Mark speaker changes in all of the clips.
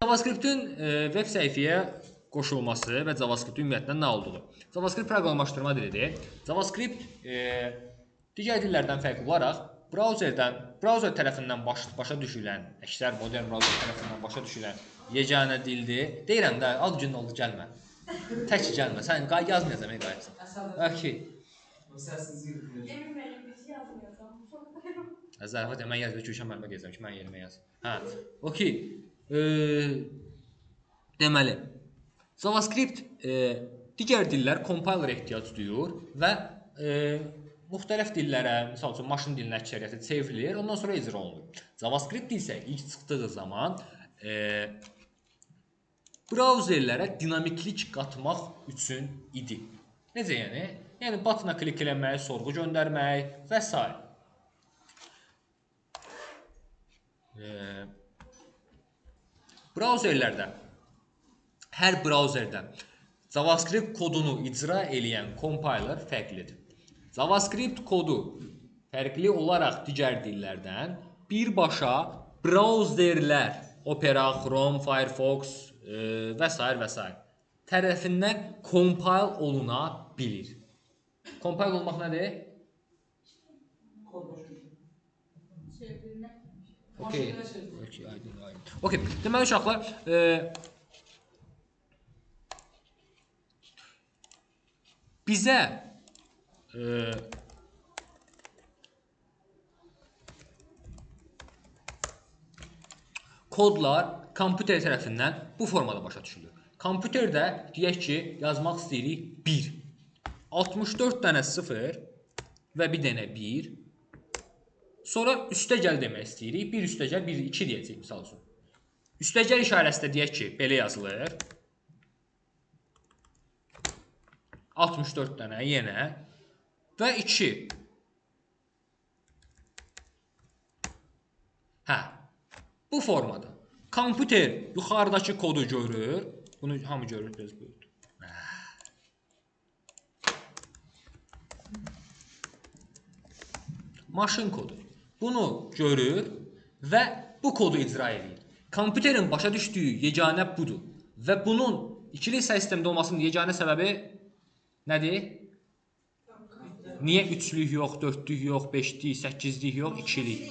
Speaker 1: JavaScript-in web səhifəyə qoşulması və JavaScript ümumiyyətlə nə olduğu. JavaScript proqramlaşdırma dilidir. JavaScript digər dillərdən fərqli olaraq brauzer tərəfindən başa düşülən, əksər modern brauzer tərəfindən başa düşülən yeganə dildir. Deyirəm də, ad gün oldu gəlmə. Tək gəlmə. Sən yazmayacam, qayıtsan. Okay.
Speaker 2: Səsinizi yürütür.
Speaker 3: Emin müəllim bir şey yazmayacam.
Speaker 1: Zərafət mən yazdım ki, müəllimə yazıram ki, mən yerimə yaz. Hə. Okay. Deməli, JavaScript digər dillər compiler ehtiyac duyur və müxtəlif dillərə, misal üçün maşın dilinə əksəriyyəti çevrilir, ondan sonra icra olunur. JavaScript isə ilk çıxdığı zaman brauzerlərə dinamiklik qatmaq üçün idi. Necə yəni? Yəni butona klik eləmək, sorğu göndərmək və s. Brauzerlərdə, hər brauzerdə JavaScript kodunu icra eləyən compiler fərqlidir. JavaScript kodu fərqli olaraq digər dillərdən birbaşa brauzerlər, Opera, Chrome, Firefox və s. tərəfindən compile oluna bilir. Compile olmaq nədir? Okay. Okay. Deməli uşaqlar, bizə kodlar kompüter tərəfindən bu formada başa düşülür. Kompüterdə deyək ki, yazmaq istəyirik 1, 64 dənə 0 və bir dənə 1. Sonra üstəgəl demək istəyirik. 1 üstəgəl 1, 2 deyəcək misal üçün. Üstəgəl işarəsi də deyək ki, belə yazılır. 64 dənə yenə və 2. Hə, bu formada. Kompüter yuxarıdakı kodu görür. Bunu hamı görür, biraz böyüdür. Maşın kodu. Bunu görür və bu kodu icra edir. Kompüterin başa düşdüyü yeganə budur. Və bunun ikili hissə sistemdə olmasının yeganə səbəbi nədir? Niyə 3-lük yox, 4-lük yox, 5-lik, 8-lik yox, 2-lik?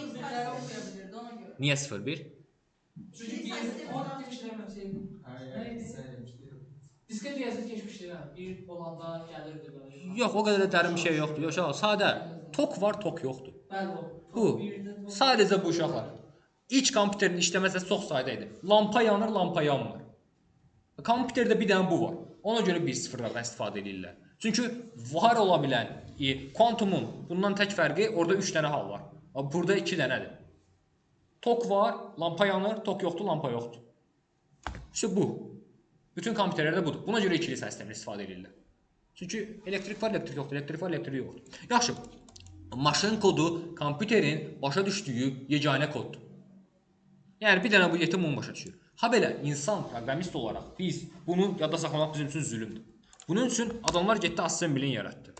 Speaker 1: Niyə 0-1?
Speaker 2: Çünki o aktiv işləməmişdir. Diskə yazıb keçmişdir. Bir olanda gəlirdi belə.
Speaker 1: Yox, o qədər də dərin bir şey yoxdur. Yox, sadə. Tok var, tok yoxdur.
Speaker 2: Bəli o.
Speaker 1: Bu. Sadəcə bu uşaqlar. İlk kompüterin işləməsi çox sadə idi. Lampa yanır, lampa yanmır. Kompüterdə bir dənə bu var. Ona görə 1-0-lardan istifadə edirlər. Çünki var ola bilən kuantumun bundan tək fərqi orada 3 dənə hal var. Burada 2 dənədir. Tok var, lampa yanır, tok yoxdur, lampa yoxdur. İşte bu. Bütün kompüterlərdə budur. Buna görə ikili hissə sistemini istifadə edirlər. Çünki elektrik var, elektrik yoxdur, elektrik var, elektrik yoxdur. Yaxşı. Maşın kodu kompüterin başa düşdüyü yeganə koddur. Yəni bir dənə bu yetim bunu başa düşür. Ha belə insan proqramist olaraq biz bunu yadda saxlamaq bizim üçün zülmdür. Bunun üçün adamlar getdi assembly-ni yaratdı.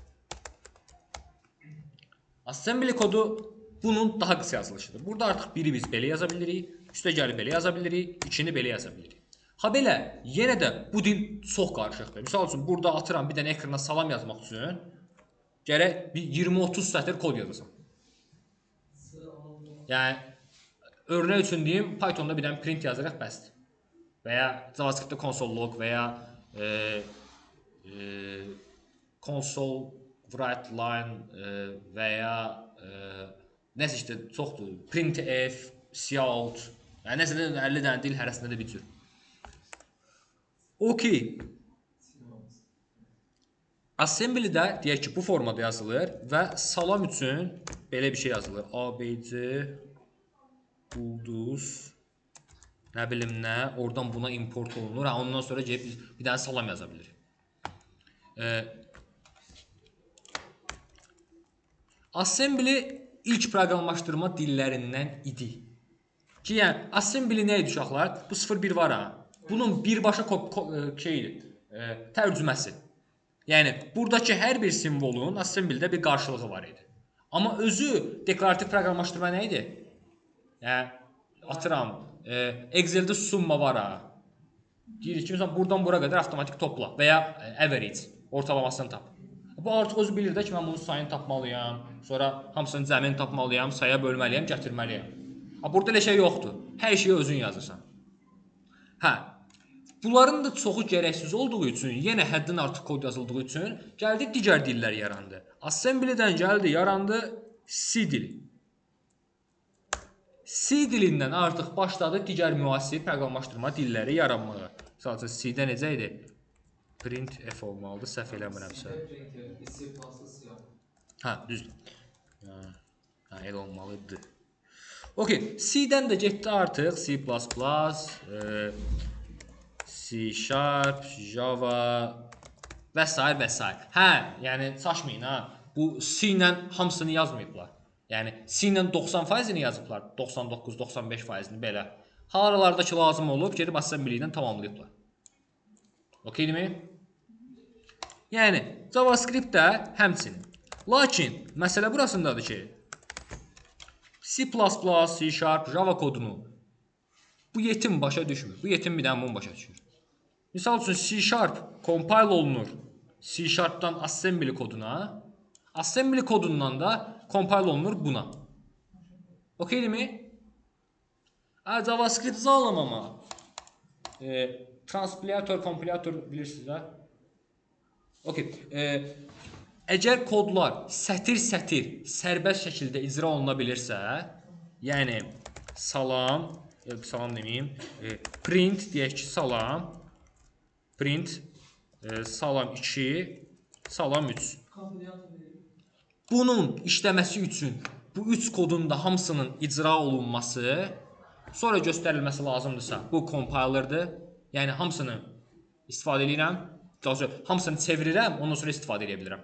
Speaker 1: Assembly kodu bunun daha qısa yazılışıdır. Burada artıq biri biz belə yaza bilirik, üstəgəli belə yaza bilirik, ikini belə yaza bilirik. Ha belə yenə də bu dil çox qarışıqdır. Misal üçün burada atıram bir dənə ekrana salam yazmaq üçün gərək bir 20-30 sətr kod yazasan. Yəni örnək üçün deyim, Pythonda bir dənə print yazırıq bəsdir. Və ya JavaScript-də console log və ya console write line və ya nəsə işte çoxdur. Printf, cout, yəni nəsə 50 dənə dil hərəsində də bir cür. Okay. Assembly-də deyək ki, bu formada yazılır və salam üçün belə bir şey yazılır. ABC ulduz nə bilim nə, oradan buna import olunur. Ondan sonra gəlib bir dənə salam yaza bilirik. Assembly ilk proqramlaşdırma dillərindən idi. Ki, yəni, assembly nə idi uşaqlar? Bu 0-1 var ha. Bunun birbaşa tərcüməsi. Yəni, buradakı hər bir simvolun assembly-də bir qarşılığı var idi. Amma özü deklarativ proqramlaşdırma nə idi? Yəni, atıram, Excel-də summa var ha. Deyirik ki, məsələn, buradan bura qədər avtomatik topla və ya average, ortalamasını tap. Bu artıq özü bilir də ki, mən bunun sayını tapmalıyam, sonra hamısının cəmini tapmalıyam, saya bölməliyəm, gətirməliyəm. Burada elə şey yoxdur. Hər şeyi özün yazırsan. Hə, bunların da çoxu gərəksiz olduğu üçün, yenə həddən artıq kod yazıldığı üçün gəldi digər dillər yarandı. Assembly-dən gəldi, yarandı C dili. C dilindən artıq başladı digər müasir proqramlaşdırma dilləri yaranmağa. Sadəcə C-də necə idi? Print F olmalıdır, səhv eləmirəmsə. Hə, düzdür. Hə, elə olmalıdır. Okay, C-dən də getdi artıq C++, C Sharp, Java və s. və s. Hə, yəni çaşmayın ha. Bu C ilə hamısını yazmayıblar. Yəni C ilə 90%-ni yazıblar, 99-95%-ni belə. Haralardakı lazım olub, gedib assembly ilə tamamlayıblar. Okeymi? Yəni JavaScript də həmçinin. Lakin məsələ burasındadır ki, C++, C Sharp, Java kodunu bu yetim başa düşmür. Bu yetim bir dənə bunu başa düşür. Misal üçün C Sharp compile olunur C Sharp'dan assembly koduna, assembly kodundan da compile olunur buna. Okeymi? JavaScript zalım ama transpilator, kompilator bilirsiniz ha? Okey. Əgər kodlar sətir-sətir sərbəst şəkildə icra oluna bilirsə, yəni salam deməyim, print deyək ki, salam, print, salam 2, salam 3. Bunun işləməsi üçün bu 3 kodun da hamısının icra olunması, sonra göstərilməsi lazımdırsa, bu compiler'dır. Yəni hamısını istifadə edirəm, hamısını çevirirəm, ondan sonra istifadə edə bilirəm.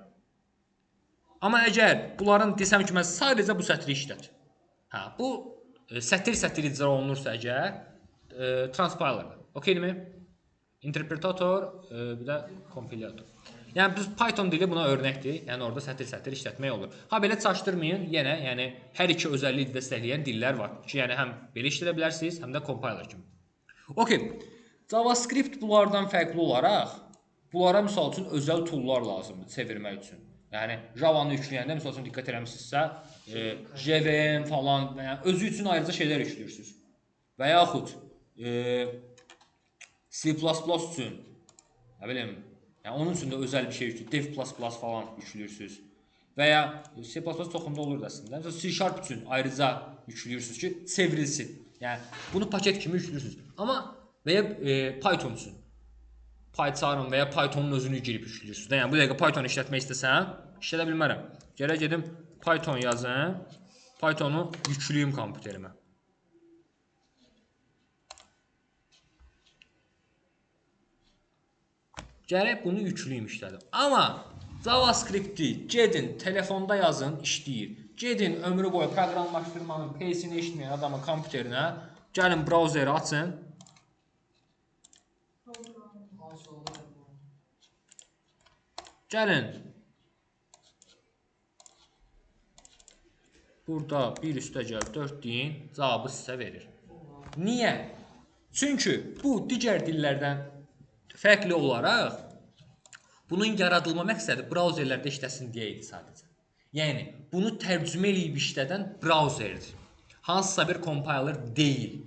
Speaker 1: Amma əgər bunların desəm ki, mən sadəcə bu sətri işlət. Hə, bu sətir-sətir icra olunursa əgər, transpiler. Okeymi? Interpretator, bir də compilator. Yəni biz Python dili buna örnəkdir. Yəni orada sətir-sətir işlətmək olur. Ha belə çaşdırmayın, yenə yəni hər iki özəlliyi dəstəkləyən dillər var ki, yəni həm belə işlədə bilərsiniz, həm də compiler kimi. Okay. JavaScript bunlardan fərqli olaraq bunlara misal üçün özəl toollar lazımdır çevirmək üçün. Yəni Java-nı yükləyəndə misal üçün diqqət eləmisinizsə, JVM falan, yəni özü üçün ayrıca şeylər yüklüyorsunuz. Və yaxud C++ üçün, nə bilim, yəni onun üçün də özəl bir şey yüklüyorsunuz. Dev++ falan yüklüyorsunuz. Və ya C++ çoxunda olur da əslində. C Sharp üçün ayrıca yüklüyorsunuz ki, çevrilsin. Yəni bunu paket kimi yüklüyorsunuz. Amma və ya Python üçün. PyCharm və ya Pythonun özünü girib yüklüyorsunuz. Yəni bu dəqiqə Python işlətmək istəsəm, işlədə bilmərəm. Gərək gedim Python yazım, Pythonu yüklüyüm kompüterimə. Gərək bunu yüklüyüm işlədim. Amma JavaScript-i gedin telefonda yazın, işləyir. Gedin ömrü boyu proqramlaşdırmanın PC-ni işləyən adamın kompüterinə, gəlin brauzeri açın. Gəlin. Burada 1 üstə gəl 4 deyin, cavabı sizə verir. Niyə? Çünki bu digər dillərdən fərqli olaraq bunun yaradılma məqsədi brauzerlərdə işləsin deyə idi sadəcə. Yəni bunu tərcümə edib işlədən brauzerdir. Hansısa bir compiler deyil.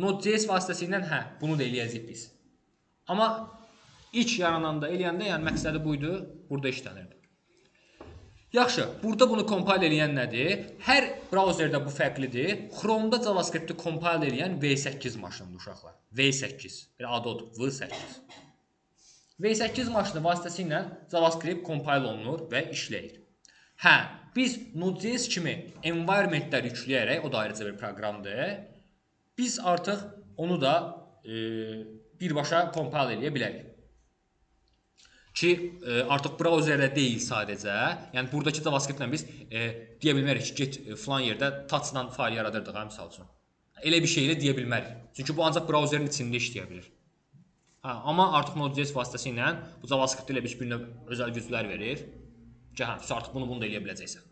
Speaker 1: Node.js vasitəsilə bunu da eləyəcəyik biz. Amma İlk yarananda, eləyəndə, yəni məqsədi buydu, burada işlənirdi. Yaxşı, burada bunu compile eləyən nədir? Hər brauzerdə bu fərqlidir. Chrome-da JavaScript-i compile eləyən V8 maşınıdır uşaqlar. V8, bir adı odur, V8. V8 maşını vasitəsilə JavaScript compile olunur və işləyir. Hə, biz Node.js kimi environment-lər yükləyərək, o da ayrıca bir proqramdır, biz artıq onu da birbaşa compile eləyə bilərik. Ki artıq brauzerdə deyil sadəcə. Yəni buradakı JavaScript-lə biz deyə bilmərik ki, get filan yerdə touch-la fayl yaradırdıq, misal üçün. Elə bir şey ilə deyə bilmərik. Çünki bu ancaq brauzerin içində işləyə bilir. Amma artıq Node.js vasitəsilə bu JavaScript ilə bir növ özəl güclər verir. Ki, artıq bunu da eləyə biləcəksən.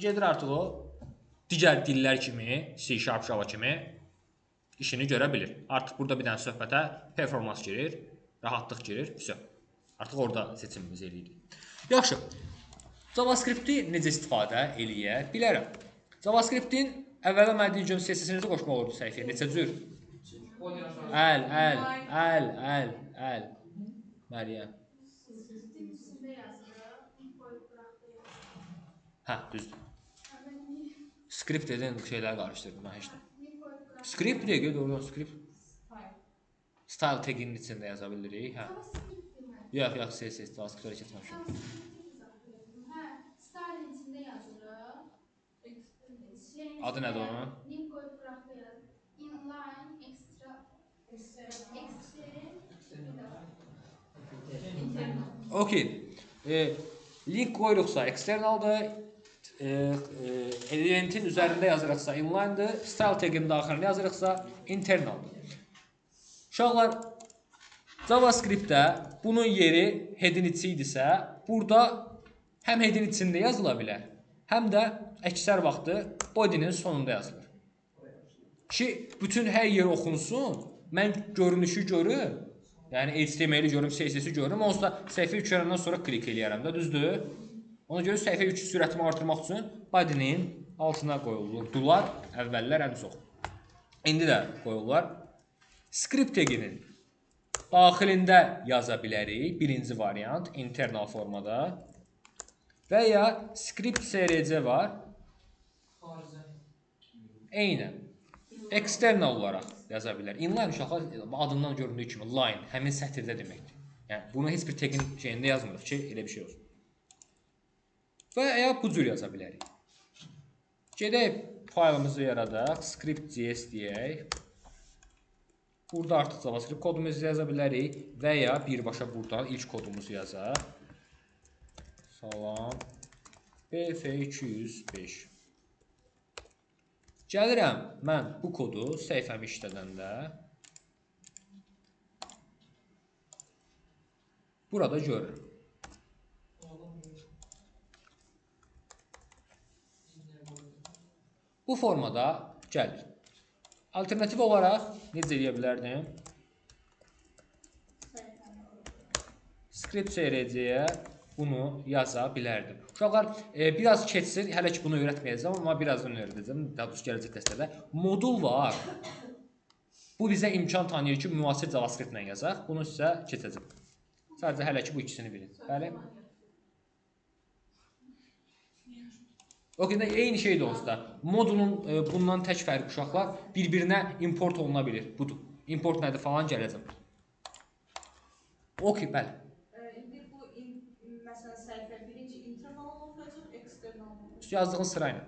Speaker 1: Gedir artıq o digər dillər kimi, C Sharp, Java kimi işini görə bilir. Artıq burada bir dənə söhbətə performans girir, rahatlıq girir, vəsə. Artıq orada seçimimizi eləyirik. Yaxşı. JavaScript-i necə istifadə eləyə bilərəm? JavaScript-in əvvələ mənə deyin CSS-nizi qoşmaq olurdu səhifəyə. Neçə cür? Əl. Məryəm. Hə, düzdür. Script dedin şeyləri qarışdırdım mən heç nə. Script deyək, doğrudan script. Style taginin içində yaza bilirik, hə. Yox, CSS, JavaScript-ə keçməmişəm.
Speaker 3: Hə, style içində yazılır.
Speaker 1: Adı nədir onun?
Speaker 3: Link qoyub buraxdıq. Inline, extra,
Speaker 1: Okey. Link qoyuruqsa externaldır. Elementin üzərində yazırıqsa inline'dır. Style taginin daxilində yazırıqsa internaldır. Uşaqlar, JavaScript-də bunun yeri head'in içi idisə, burada həm head'in içində yazıla bilər, həm də əksər vaxtı body'nin sonunda yazılır. Ki, bütün hər yer oxunsun, mən görünüşü görüm, yəni HTML-i görüm, CSS-i görüm, onsuz da səhifə yükləyəndən sonra klik eləyərəm də, düzdür? Ona görə səhifə yükü sürətimi artırmaq üçün body'nin altına qoyulurdular, əvvəllər ən çox. İndi də qoyurlar. Script taginin daxilində yaza bilərik, birinci variant, internal formada. Və ya script CRC var. Eynən. External olaraq yaza bilər. Inline uşaqlar adından göründüyü kimi line, həmin sətirdə deməkdir. Yəni, bunu heç bir tagin şeyində yazmırıq ki, elə bir şey olsun. Və ya bu cür yaza bilərik. Gedək faylımızı yaradaq, script.js deyək. Burada artıq JavaScript kodumuzu yaza bilərik və ya birbaşa buradan ilk kodumuzu yazaq. Salam BF205. Gəlirəm mən bu kodu səhifəmi işlədəndə burada görürəm. Bu formada gəlir. Alternativ olaraq necə edə bilərdim? Script CRC-yə bunu yaza bilərdim. Uşaqlar, biraz keçsin, hələ ki bunu öyrətməyəcəm, amma birazdan öyrədəcəm, daha doğrusu gələcək dəstədə. Modul var. Bu bizə imkan tanıyır ki, müasir JavaScript ilə yazaq. Bunu sizə keçəcəm. Sadəcə hələ ki bu ikisini bilin. Bəli? O qədər eyni şeydir onsuz da. Modulun bundan tək fərqi uşaqlar bir-birinə import oluna bilir. Budur. Import nədir falan gələcəm. Okey, bəli.
Speaker 4: İndi bu məsələn səhifə birinci internal olacaq, external olacaq.
Speaker 1: Yazdığın sırayla.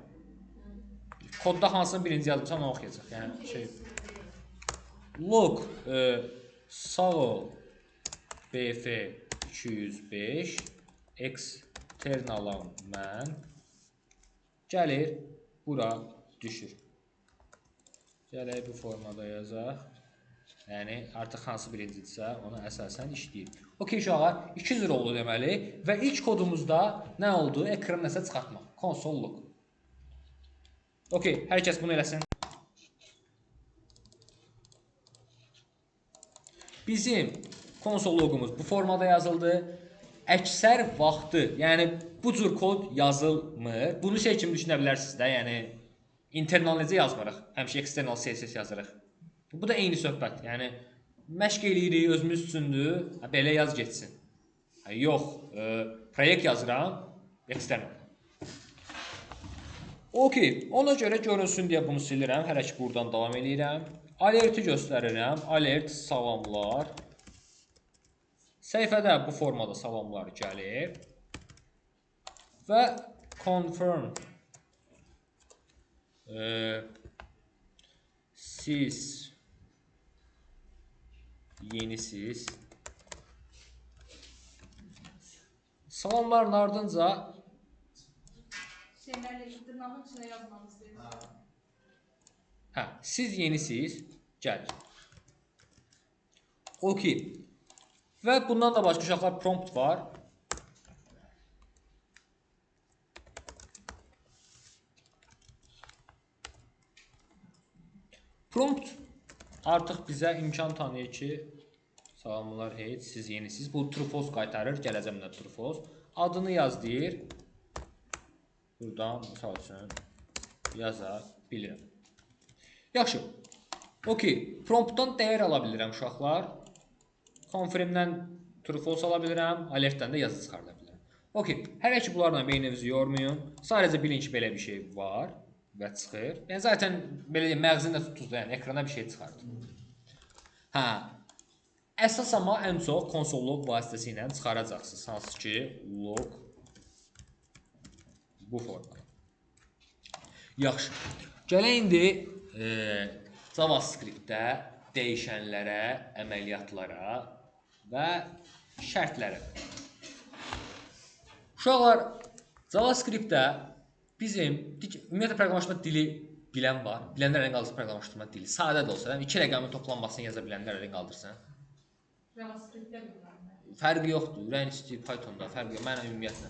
Speaker 1: Kodda hansını birinci yazmışsan onu oxuyacaq. Yəni şey. Log sağ ol BF 205 externalam mən gəlir, bura düşür. Gələk bu formada yazaq. Yəni, artıq hansı birincidirsə, ona əsasən işləyir. Okey, uşaqlar, 2 cür oldu deməli və ilk kodumuzda nə oldu? Ekran nəsə çıxartmaq. Konsolluk. Okey, hər kəs bunu eləsin. Bizim konsollogumuz bu formada yazıldı. Əksər vaxtı, yəni bu cür kod yazılmır. Bunu şey kimi düşünə bilərsiniz də, yəni internal necə yazmırıq? Həmişə external CSS yazırıq. Bu da eyni söhbət. Yəni məşq eləyirik, özümüz üçündür. Belə yaz getsin. Yox, proyekt yazıram, external. Okey, ona görə görünsün deyə bunu silirəm. Hələ ki buradan davam edirəm. Alerti göstərirəm. Alert salamlar. Səhifədə bu formada salamlar gəlir. Və confirm siz yenisiz. Salamların ardınca
Speaker 4: Şeylərlə dırnağın içində yazmamız deyil.
Speaker 1: hə, siz yenisiz gəlir. Okey. Və bundan da başqa uşaqlar prompt var. Prompt artıq bizə imkan tanıyır ki, salamlar heç, siz yenisiniz. Bu true false qaytarır, gələcəm də true false. Adını yaz deyir. Buradan misal üçün yaza bilirəm. Yaxşı. Okey, promptdan dəyər ala bilirəm uşaqlar. Confirmdən true false ala bilirəm, alertdən də yazı çıxarda bilirəm. Okey, hələ ki bunlarla beyninizi yormayın. Sadəcə bilin ki, belə bir şey var və çıxır. Yəni zaten belə deyim, məğzində tutuz, yəni ekrana bir şey çıxardır. Hə. Əsas amma ən çox konsol log vasitəsilə çıxaracaqsınız. Hansı ki, log bu formada. Yaxşı. Gələk indi JavaScript-də dəyişənlərə, əməliyyatlara və şərtlərə. Uşaqlar, JavaScript-də bizim ümumiyyətlə proqramlaşdırma dili bilən var. Bilənlər əlini qaldırsın proqramlaşdırma dili. Sadə də olsa, yəni 2 rəqəmin toplanmasını yaza bilənlər əlini qaldırsın.
Speaker 4: JavaScript-də bilmirəm.
Speaker 1: Fərqi yoxdur. Ürəyiniz Python-da fərqi yoxdur. Mənə ümumiyyətlə.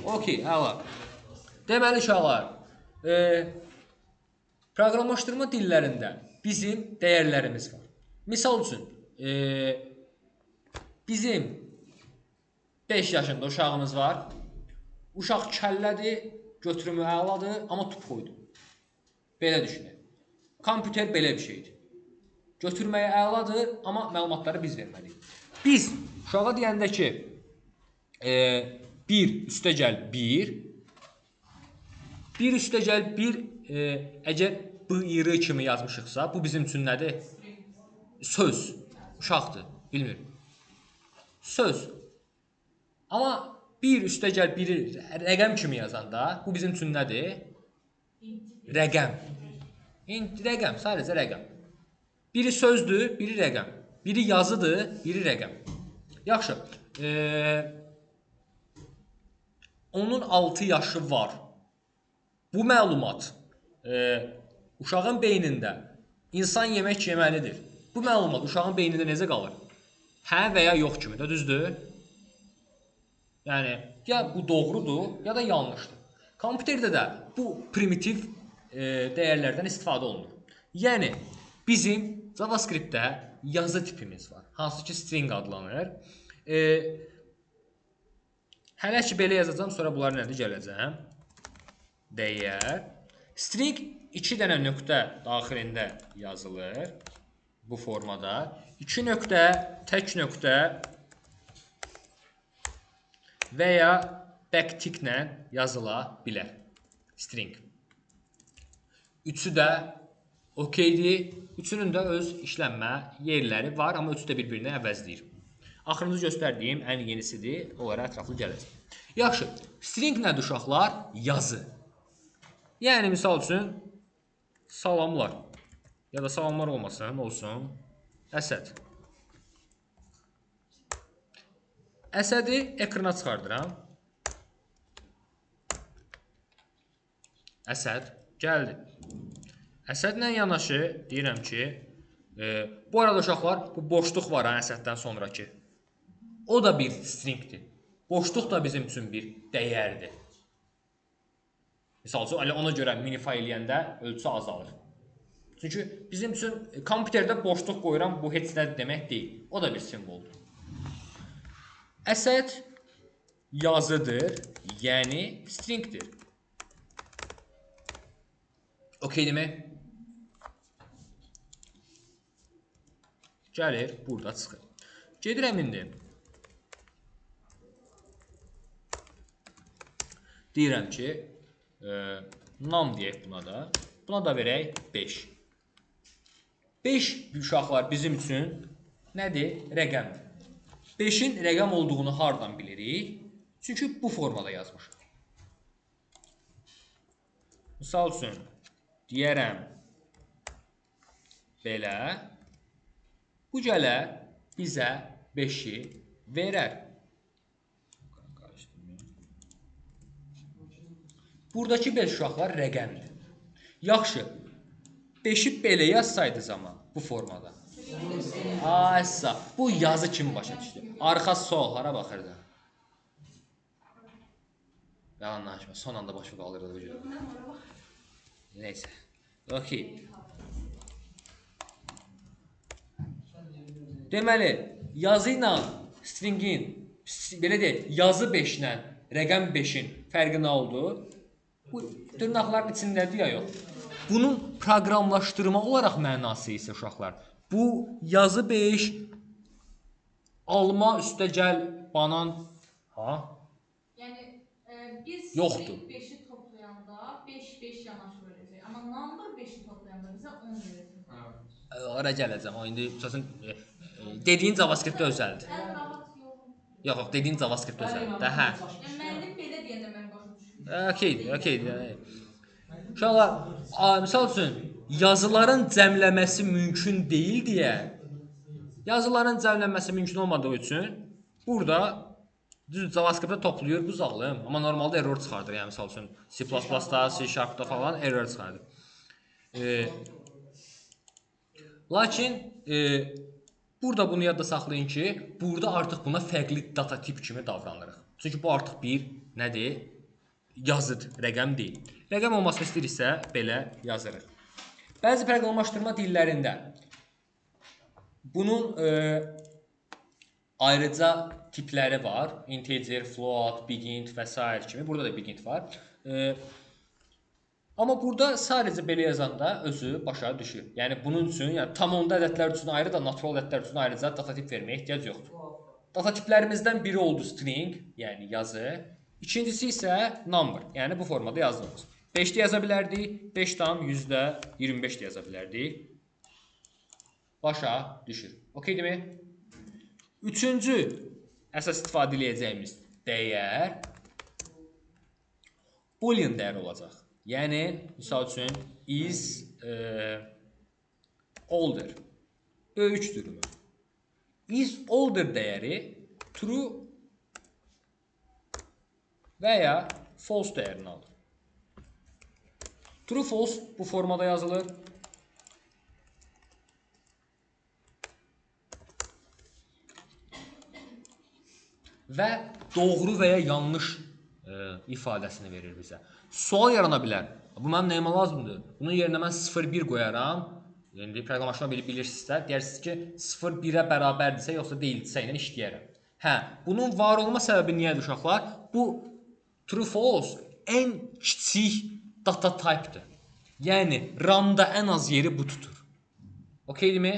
Speaker 1: Okey, əla. Deməli uşaqlar, proqramlaşdırma dillərində bizim dəyərlərimiz var. Misal üçün, bizim 5 yaşında uşağımız var. Uşaq kəllədir, götürümü əladır, amma tupoydur. Belə düşünün. Kompüter belə bir şeydir. Götürməyə əladır, amma məlumatları biz verməliyik. Biz uşağa deyəndə ki, 1 üstəgəl 1, 1 üstəgəl 1, əgər b-i-r kimi yazmışıqsa, bu bizim üçün nədir? Söz. Uşaqdır, bilmir. Söz. Amma 1 üstəgəl 1-i rəqəm kimi yazanda, bu bizim üçün nədir? Rəqəm. Rəqəm, sadəcə rəqəm. Biri sözdür, biri rəqəm. Biri yazıdır, biri rəqəm. Yaxşı. Onun 6 yaşı var. Bu məlumat uşağın beynində insan yemək yeməlidir. Bu məlumat uşağın beynində necə qalır? Hə və ya yox kimi də, düzdür? Yəni, ya bu doğrudur, ya da yanlışdır. Kompüterdə də bu primitiv dəyərlərdən istifadə olunur. Yəni, bizim JavaScript-də yazı tipimiz var. Hansı ki, string adlanır. Hələ ki, belə yazacağım, sonra bunları nədir gələcəm. Dəyər. String 2 dənə nöqtə daxilində yazılır. Bu formada. 2 nöqtə, tək nöqtə və ya backticklə yazıla bilər. String. Üçü də okeydir. Üçünün də öz işlənmə yerləri var, amma üçü də bir-birini əvəzləyir. Axırıncı göstərdiyim ən yenisidir. Onlara ətraflı gələcək. Yaxşı. String nədir uşaqlar? Yazı. Yəni, misal üçün, salamlar. Ya da salamlar olmasın, olsun. Əsəd. Əsədi ekrana çıxardıram. Əsəd gəldi. Əsədlə yanaşı deyirəm ki, bu arada uşaqlar, bu boşluq var əsəddən sonraki. O da bir stringdir. Boşluq da bizim üçün bir dəyərdir. Misal üçün, ona görə minify eləyəndə ölçüsü azalır. Çünki bizim üçün kompüterdə boşluq qoyuram, bu heç nə demək deyil. O da bir simvoldur. Əsəd yazıdır, yəni stringdir. Okey demək. Gəlir, burada çıxır. Gedirəm indi. Deyirəm ki, nam deyək buna da. Buna da verək 5. 5 uşaqlar bizim üçün nədir? Rəqəmdir. 5-in rəqəm olduğunu hardan bilirik? Çünki bu formada yazmışıq. Misal üçün, deyərəm belə. Bu gələ bizə 5-i verər. Buradakı 5 uşaqlar rəqəmdir. Yaxşı, 5-i belə yazsaydı zaman bu formada. Aysa, bu yazı kimi başa düşdü. Arxa sollara baxırdı. Yalanlaşma, son anda başı qalırdı bu cür. Neyse. Okey. Deməli, yazı ilə stringin, belə deyək, yazı 5 ilə rəqəm 5-in fərqi nə oldu? Bu dırnaqların içindədir ya yox. Bunun proqramlaşdırma olaraq mənası isə uşaqlar, bu yazı 5 alma üstə gəl banan ha?
Speaker 4: Yəni biz
Speaker 1: Yoxdur.
Speaker 4: 5-i toplayanda 5 yanaşı verəcək. Amma number 5-i toplayanda bizə 10 verəcək.
Speaker 1: Ora gələcəm. O indi məsələn dediyin JavaScript-də özəldir.
Speaker 4: Ən rahat yolu.
Speaker 1: Yox, dediyin JavaScript özəldir. Hə.
Speaker 4: Yəni müəllim belə deyəndə mən başa düşürəm.
Speaker 1: Okey. Uşaqlar, misal üçün yazıların cəmləməsi mümkün deyil deyə, yazıların cəmlənməsi mümkün olmadığı üçün burada düz JavaScript-də toplayır bu zalım, amma normalda error çıxardır. Yəni misal üçün C++-da, C#-da falan error çıxardır. Lakin burada bunu yadda saxlayın ki, burada artıq buna fərqli data tip kimi davranırıq. Çünki bu artıq bir nədir? Yazıdır, rəqəm deyil. Rəqəm olmasını istəyiriksə belə yazırıq. Bəzi proqramlaşdırma dillərində bunun ayrıca tipləri var. Integer, float, bigint və s. kimi. Burada da bigint var. Amma burada sadəcə belə yazanda özü başa düşür. Yəni bunun üçün, yəni tam onda ədədlər üçün ayrı da natural ədədlər üçün ayrıca data tip verməyə ehtiyac yoxdur. Data tiplərimizdən biri oldu string, yəni yazı. İkincisi isə number, yəni bu formada yazdığımız. 5-də yaza bilərdik, 5,25 də yaza bilərdik. Başa düşür. Okeydirmi? Üçüncü əsas istifadə edəcəyimiz dəyər boolean dəyər olacaq. Yəni, misal üçün, is older, böyükdürmü? Is older dəyəri true və ya false dəyərini alır. True, false bu formada yazılır. Və doğru və ya yanlış ifadəsini verir bizə. Sual yarana bilər. Bu mənim nəyimə lazımdır? Bunun yerinə mən 0,1 qoyaram. İndi proqramlaşma bilirsinizsə, deyirsiniz ki, 0,1-ə bərabərdirsə, yoxsa deyildirsə ilə işləyərəm. Hə, bunun var olma səbəbi niyyədir uşaqlar? Bu true, false ən kiçik data type-dır. Yəni, RAM-da ən az yeri bu tutur. Okeydirmi?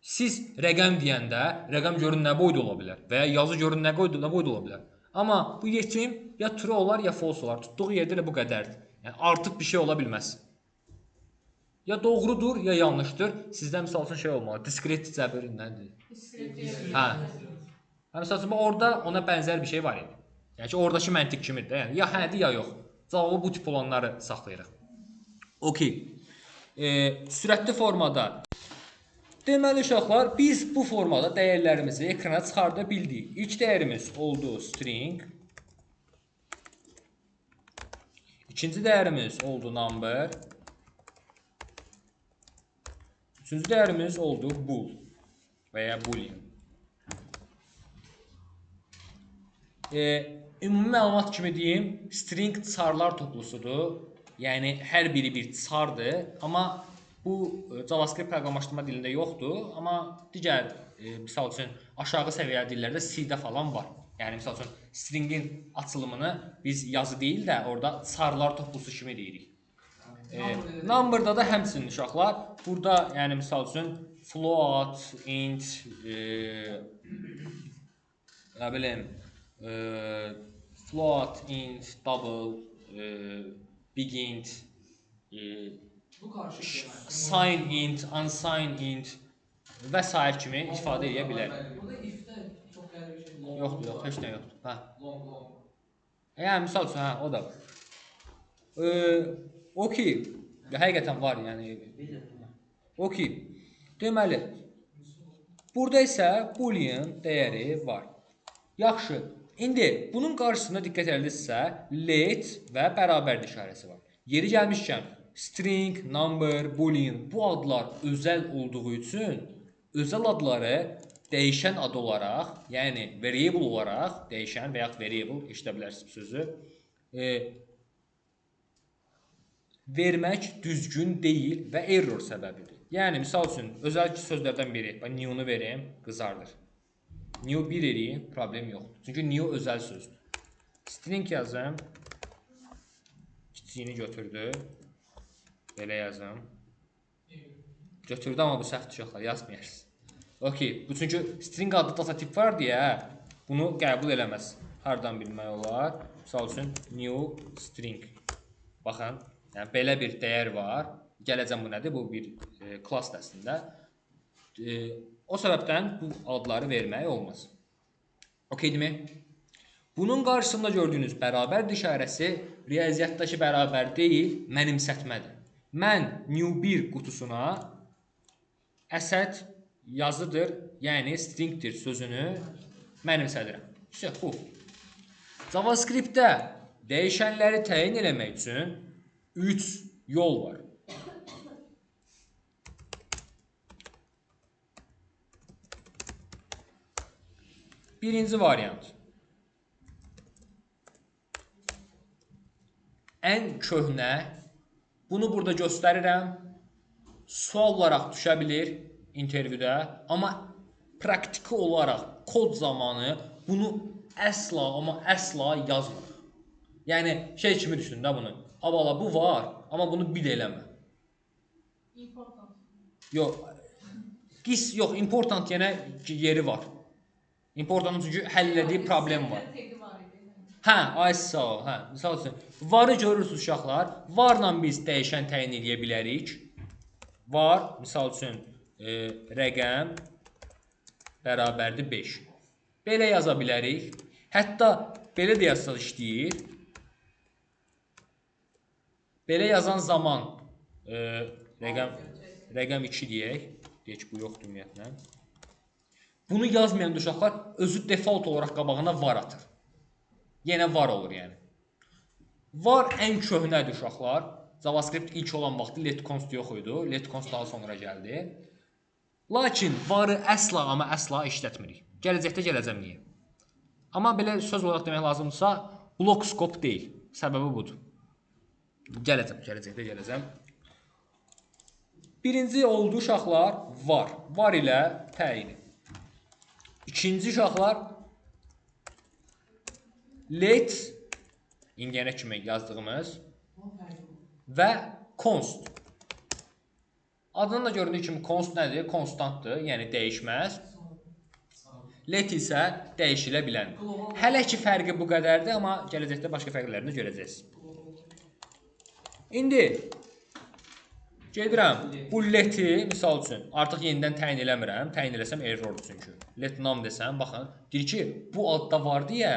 Speaker 1: Siz rəqəm deyəndə, rəqəm görün nə boyda ola bilər və ya yazı görün nə boyda ola bilər. Amma bu yetim ya true olar, ya false olar. Tutduğu yerdə elə bu qədərdir. Yəni, artıq bir şey ola bilməz. Ya doğrudur, ya yanlışdır. Sizdə misal üçün şey olmalı. Diskret cəbir nədir? Hə. Misal üçün, orada ona bənzər bir şey var idi. Yəni ki, oradakı məntiq kimidir də. Yəni, ya hənədir, ya yox. Cavabı bu tip olanları saxlayırıq. Okey. Sürətli formada. Deməli, uşaqlar, biz bu formada dəyərlərimizi ekrana çıxarda bildik. İlk dəyərimiz oldu string. İkinci dəyərimiz oldu number. Üçüncü dəyərimiz oldu bool və ya boolean. Ümumi məlumat kimi deyim, string çarlar toplusudur. Yəni, hər biri bir çardır. Amma bu JavaScript proqramlaşdırma dilində yoxdur. Amma digər, misal üçün, aşağı səviyyə dillərdə C-də falan var. Yəni, misal üçün, stringin açılımını biz yazı deyil də, orada çarlar toplusu kimi deyirik. Number'da da həmçinin uşaqlar. Burada, yəni, misal üçün, float, int, nə bilim, float, int, double, bigint, sign int, unsign int və s. kimi ifadə edə bilər.
Speaker 2: Burada if-də çox qəribə bir şey.
Speaker 1: Yoxdur, heç nə yoxdur. Hə.
Speaker 2: Long.
Speaker 1: Yəni, misal üçün, hə, o da var. Okey. Həqiqətən var, yəni. Okey. Deməli, burada isə boolean dəyəri var. Yaxşı. İndi bunun qarşısında diqqət edilirsə, let və bərabərlik işarəsi var. Yeri gəlmişkən, string, number, boolean bu adlar özəl olduğu üçün özəl adları dəyişən ad olaraq, yəni variable olaraq, dəyişən və yaxud variable, eşidə bilərsiniz sözü, vermək düzgün deyil və error səbəbidir. Yəni misal üçün özəl sözlərdən biri, bax new-nu verim, qızardır. New 1 eləyim, problem yoxdur. Çünki new özəl sözdür. String yazım. Kiçiyini götürdü. Belə yazım. Götürdü amma bu səhv uşaqlar yazmayasınız. Okay, bu çünki string adlı data tip var deyə bunu qəbul eləməz. Hardan bilmək olar? Misal üçün new string. Baxın, yəni belə bir dəyər var. Gələcəm bu nədir? Bu bir class əslində. O səbəbdən bu adları vermək olmaz. Okeydimi? Bunun qarşısında gördüyünüz bərabərdir işarəsi riyaziyyatdakı bərabər deyil, mənimsətmədir. Mən new1 qutusuna əsəd yazıdır, yəni stringdir sözünü mənimsədirəm. İşte bu. JavaScript-də dəyişənləri təyin eləmək üçün 3 yol var. Birinci variant. Ən köhnə, bunu burada göstərirəm, sual olaraq düşə bilir intervyuda, amma praktiki olaraq kod zamanı bunu əsla, amma əsla yazmır. Yəni şey kimi düşün də bunu. Abala bu var, amma bunu bil eləmə.
Speaker 4: Important.
Speaker 1: Yox, important yenə yeri var. Importantın çünki həll elədiyi problem var. Hə, ay sağ ol. Hə, misal üçün varı görürsüz uşaqlar. Varla biz dəyişən təyin edə bilərik. Var, misal üçün rəqəm bərabərdir 5. Belə yaza bilərik. Hətta belə də yazsaq işləyir. Belə yazan zaman rəqəm 2 deyək. Deyək ki, bu yoxdur ümumiyyətlə. Bunu yazmayan uşaqlar özü default olaraq qabağına var atır. Yenə var olur yəni. Var ən köhnədir uşaqlar. JavaScript ilk olan vaxtı letconst yox idi. Letconst daha sonra gəldi. Lakin varı əsla, amma əsla işlətmirik. Gələcəkdə gələcəm niyə? Amma belə söz olaraq demək lazımdırsa, block scope deyil. Səbəbi budur. Gələcəkdə gələcəm. Birinci oldu uşaqlar var. Var ilə təyini. İkinci uşaqlar let indiyənə kimi yazdığımız və const. Adından da göründüyü kimi const nədir? Konstantdır, yəni dəyişməz. Let isə dəyişilə bilən. Hələ ki fərqi bu qədərdir, amma gələcəkdə başqa fərqlərini görəcəksiniz. İndi gedirəm, bu leti, misal üçün, artıq yenidən təyin eləmirəm, təyin eləsəm errordur çünki. Let nam desəm, baxın, deyir ki, bu adda var deyə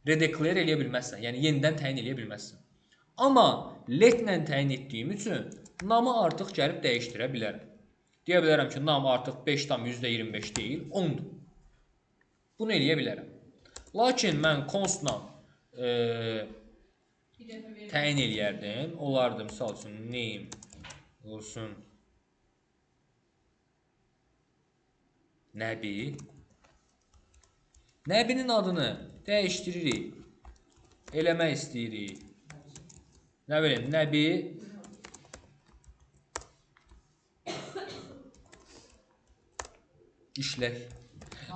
Speaker 1: redeclare eləyə bilməzsən, yəni yenidən təyin eləyə bilməzsən. Amma letlə təyin etdiyim üçün namı artıq gəlib dəyişdirə bilərəm. Deyə bilərəm ki, nam artıq 5,25 deyil, 10'dur. Bunu eləyə bilərəm. Lakin mən constla təyin eləyərdim. Olardı, misal üçün, name olsun nəbi. Nəbinin adını dəyişdiririk. Eləmək istəyirik. Nə bileyim, nəbi işlər.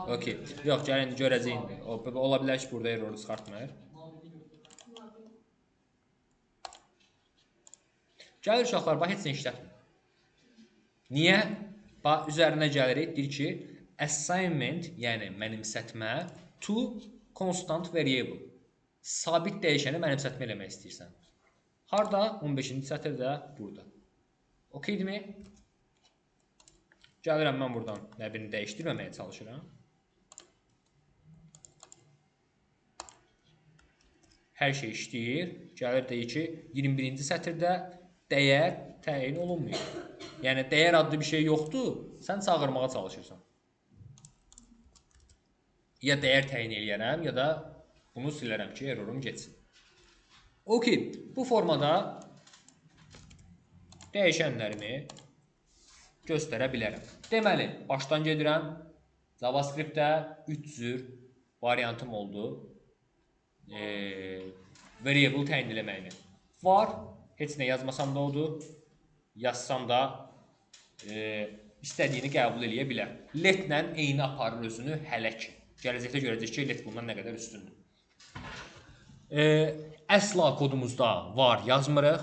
Speaker 1: Okey. Yox, gəlin görəcəyik. Ola bilər ki, burada error çıxartmır. Gəlir uşaqlar, bax, heç nə işlətmir. Niyə? Bax, üzərinə gəlirik, deyir ki, assignment, yəni mənimsətmə, to constant variable. Sabit dəyişəni mənimsətmə eləmək istəyirsən. Harada? 15-ci sətirdə, burada. Okeydimi? Gəlirəm, mən buradan nəbini dəyişdirməməyə çalışıram. Hər şey işləyir. Gəlir, deyir ki, 21-ci sətirdə dəyər təyin olunmuyor. Yəni, dəyər adlı bir şey yoxdur, sən çağırmağa çalışırsan. Ya dəyər təyin eləyərəm, ya da bunu silərəm ki, errorum geçsin. Okey, bu formada dəyişənlərimi göstərə bilərəm. Deməli, başdan gedirəm. JavaScript-də 3 cür variantım oldu. Variable təyin eləməyini. Var, Heç nə yazmasam da odur. Yazsam da istədiyini qəbul eləyə bilər. Let-lə eyni aparır özünü hələ ki. Gələcəkdə görəcək ki, let bundan nə qədər üstündür. Əsla kodumuzda var yazmırıq.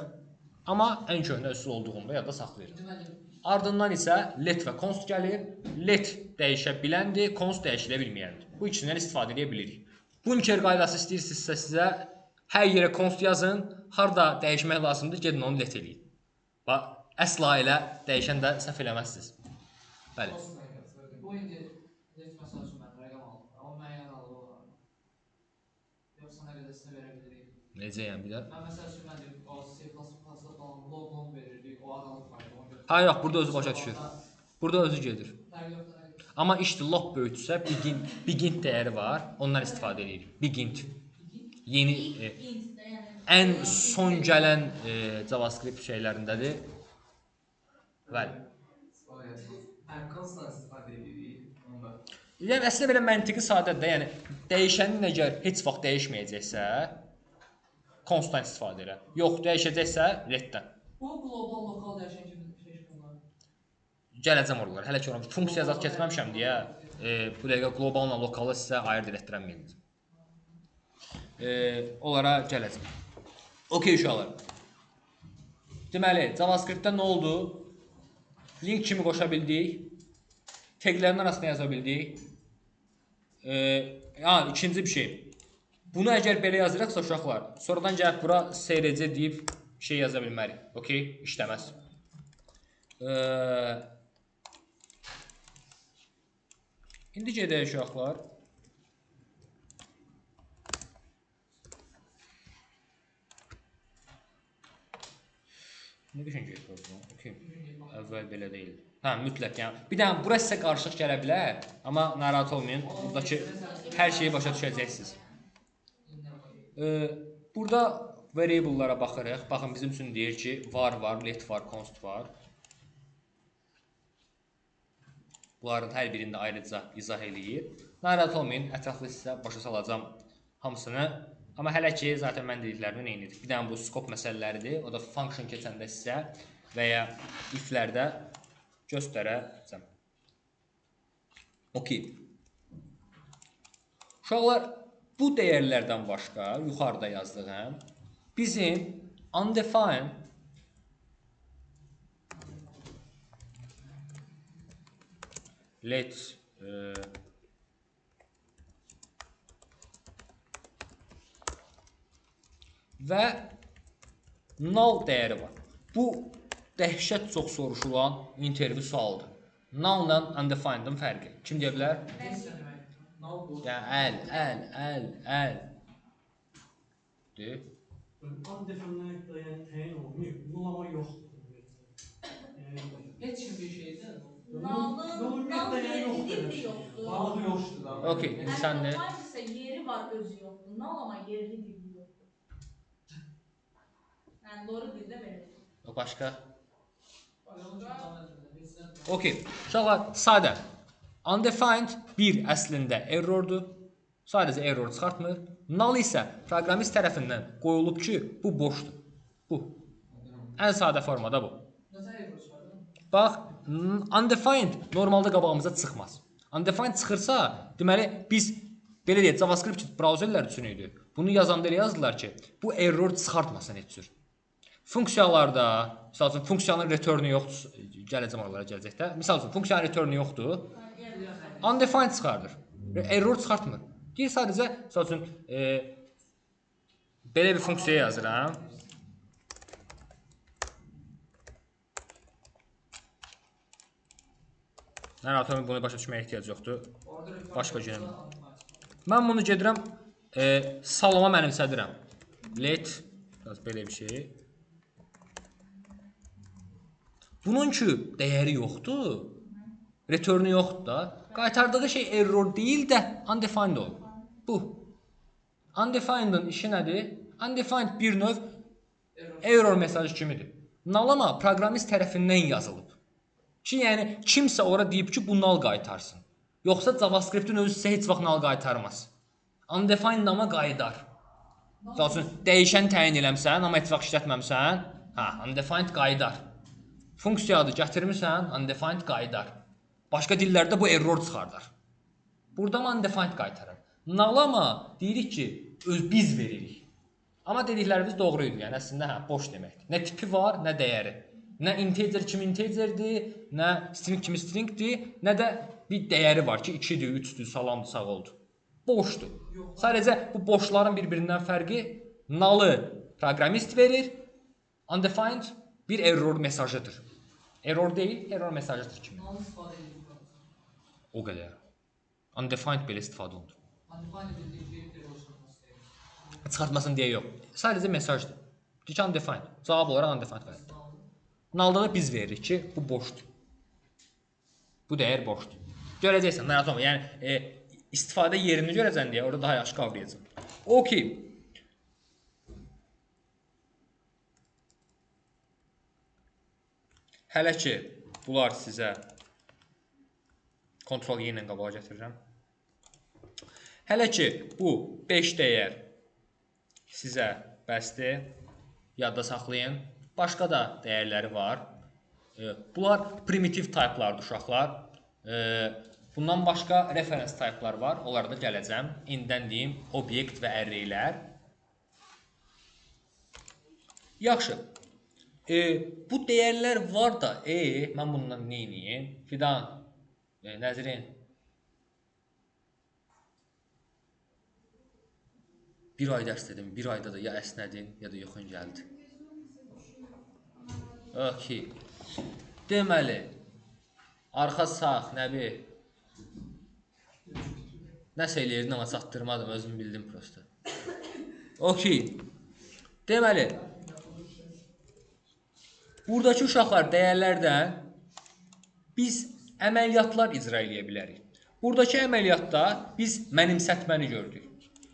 Speaker 1: Amma ən köhnə üsul olduğunda yadda saxlayırıq.
Speaker 2: Deməli,
Speaker 1: Ardından isə let və const gəlir. Let dəyişə biləndir, const dəyişilə bilməyəndir. Bu ikisindən istifadə edə bilirik. Bunker qaydası istəyirsinizsə sizə hər yerə const yazın, harda dəyişmək lazımdır, gedin onu let eləyin. Bax, əsla elə dəyişən də səhv eləməzsiniz. Bəli.
Speaker 2: bu indi net məsəl üçün mən rəqəm aldım. Amma müəyyən aralığı var. Yoxsa nə qədər sizə verə bilirik.
Speaker 1: Necə yəni bir də?
Speaker 2: Mən məsəl üçün mən deyim, o C++-da falan loqonu verirdik, o aralıq var.
Speaker 1: Hayır, yox, burada özü başa düşür. Burada özü gedir.
Speaker 2: Fərq yoxdur.
Speaker 1: Amma işte log böyütsə begin dəyəri var, ondan istifadə edirik. Begin. Yeni ən son gələn JavaScript şeylərindədir. Bəli.
Speaker 5: Constdan istifadə edirik onda.
Speaker 1: Yəni əslində belə məntiqi sadədir də, yəni dəyişənin əgər heç vaxt dəyişməyəcəksə, constdan istifadə elə. Yox, dəyişəcəksə let-dən.
Speaker 2: Bu qlobal lokal dəyişən kimi seçim olar.
Speaker 1: Gələcəm oralara. Hələ ki oram funksiya zad keçməmişəm deyə bu dəqiqə qloballa lokalı sizə ayırd elətdirəməyəcəm. Onlara gələcəm. Okay uşaqlar. Deməli, JavaScript-də nə oldu? Link kimi qoşa bildik. Taglərin arasına yaza bildik. İkinci bir şey. Bunu əgər belə yazırıqsa uşaqlar, sonradan gəlib bura SRC deyib şey yaza bilmərik. Okay, işləməz. İndi gedək uşaqlar. Nə düşüncək bu? Okay. Əvvəl belə deyil. Hə, mütləq yəni. Bir dənə bura sizə qarışıq gələ bilər, amma narahat olmayın. Buradakı hər şeyi başa düşəcəksiniz. Burada variable'lara baxırıq. Baxın bizim üçün deyir ki, var, let var, const var. Bunların hər birini də ayrıca izah eləyir. Narahat olmayın, ətraflı sizə başa salacağım hamısını. Amma hələ ki, zaten mən dediklərimin eynidir. Bir dənə bu scope məsələləridir. O da function keçəndə sizə və ya if-lərdə göstərəcəm. Okay. Uşaqlar, bu dəyərlərdən başqa, yuxarıda yazdığım, bizim undefined let və null dəyəri var. Bu dəhşət çox soruşulan intervyu sualıdır. Null ilə undefined'ın fərqi. Kim deyə bilər? Yəni əl. Deyir.
Speaker 6: Undefined yəni təyin olunmuyor. Nullama yoxdur.
Speaker 2: Heç kim bir şeydir.
Speaker 4: Nalın yerli yoxdur.
Speaker 5: Balığı yoxdur da.
Speaker 1: Okay, sən də.
Speaker 4: Sə yeri var özü yoxdur. Nal amma yerli dili yoxdur. Yəni doğru dildə belə.
Speaker 1: O başqa.
Speaker 2: Bax,
Speaker 1: Okay, uşaqlar, sadə. Undefined bir əslində errordur. Sadəcə error çıxartmır. Null isə proqramist tərəfindən qoyulub ki, bu boşdur. Bu. Ən sadə formada bu. Bax, undefined normalda qabağımıza çıxmaz. Undefined çıxırsa, deməli biz belə deyək, JavaScript brauzerlər üçün idi. Bunu yazanda elə yazdılar ki, bu error çıxartmasın heç cür. Funksiyalarda, misal üçün funksiyanın return-ı yoxdur. Gələcəm oralara gələcəkdə. Misal üçün funksiyanın return-ı yoxdur. Undefined çıxardır. Error çıxartmır. Deyir sadəcə, misal üçün belə bir funksiya yazıram. Narahat olmayın, bunu başa düşməyə ehtiyac yoxdur. Başqa günüm. Mən bunu gedirəm, salama mənimsədirəm. Let, belə bir şey. Bunun ki, dəyəri yoxdur, return-ı yoxdur da, qaytardığı şey error deyil də undefined olur. Bu. Undefined-ın işi nədir? Undefined bir növ error mesajı kimidir. Null amma proqramist tərəfindən yazılıb. Ki, yəni, kimsə ora deyib ki, bu null qaytarsın. Yoxsa JavaScript-in özü sizə heç vaxt null qaytarmaz. Undefined amma qaytar. Məsəl üçün, dəyişən təyin eləmsən, amma heç vaxt işlətməmsən, Undefined qayıdar. Funksiya adı gətirmirsən, undefined qayıdar. Başqa dillərdə bu error çıxardar. Burada undefined qaytarır. Nalama deyirik ki, biz veririk. Amma dediklərimiz doğru idi. Yəni əslində boş deməkdir. Nə tipi var, nə dəyəri. Nə integer kimi integerdir, nə string kimi stringdir, nə də bir dəyəri var ki, 2-dir, 3-dür, salamdır, sağ oldu. Boşdur. Sadəcə bu boşların bir-birindən fərqi null-ı proqramist verir, undefined bir error mesajıdır. Error deyil, error mesajıdır kimi.
Speaker 2: Null istifadə edilir.
Speaker 1: O qədər. Undefined belə istifadə olunur.
Speaker 2: Undefined edildiyi bir error çıxmasın.
Speaker 1: Çıxartmasın deyə yox. Sadəcə mesajdır. Deyir ki, undefined. Cavab olaraq undefined verir. Null'da da biz veririk ki, bu boşdur. Bu dəyər boşdur. Görəcəksən, narahat olma. Yəni istifadə yerini görəcəksən deyə orada daha yaxşı qavrayacağam. Okey. Hələ ki, bunlar sizə kontrol Y ilə qabağa gətirirəm. Hələ ki, bu 5 dəyər sizə bəsdir. Yadda saxlayın. Başqa da dəyərləri var. Bunlar primitiv tayplardır uşaqlar. Bundan başqa reference tayplar var. Onlara da gələcəm. İndən deyim, obyekt və arraylər. Yaxşı. Bu dəyərlər var da, mən bundan nə edeyim? Fidan, Nəzrin. Bir ay dərs dedim, bir ayda da ya əsnədin, ya da yoxun gəldi. Okey. Deməli, arxa sağ, nəbi? Nəsə eləyirdim, amma çatdırmadım, özüm bildim prosta. Okey. Deməli, buradakı uşaqlar dəyərlərdən biz əməliyyatlar icra edə bilərik. Buradakı əməliyyatda biz mənimsətməni gördük.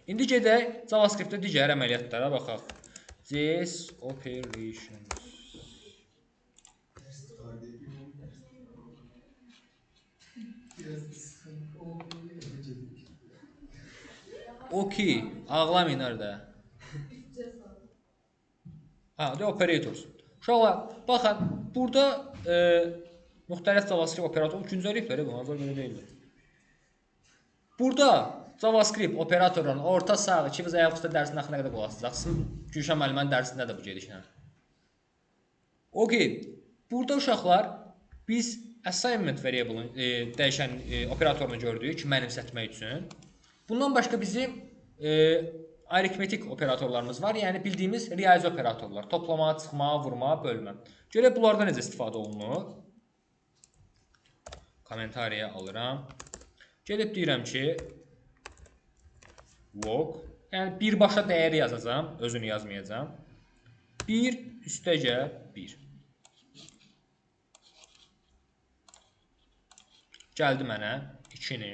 Speaker 1: İndi gedək JavaScript-də digər əməliyyatlara baxaq. This operations. Okey, ağlamayın orada. De operators. Uşaqlar, baxın, burada müxtəlif JavaScript operatoru güncəliyiblər, bu azar belə deyildir. Burada JavaScript operatorunun orta sağ, iki biz ayaq üstə dərsinin axırına qədər qulaq asacaqsın. Gülşən müəllimənin dərsində də bu gedişlə. Okey, burada uşaqlar biz assignment variable dəyişən operatorunu gördük mənimsətmək üçün. Bundan başqa bizim aritmetik operatorlarımız var, yəni bildiyimiz riyazi operatorlar. Toplama, çıxma, vurma, bölmə. Görək bunlardan necə istifadə olunur. Kommentariya alıram. Gedib deyirəm ki, log, yəni birbaşa dəyəri yazacağam, özünü yazmayacağam. 1 üstəgə 1. Gəldi mənə 2-ni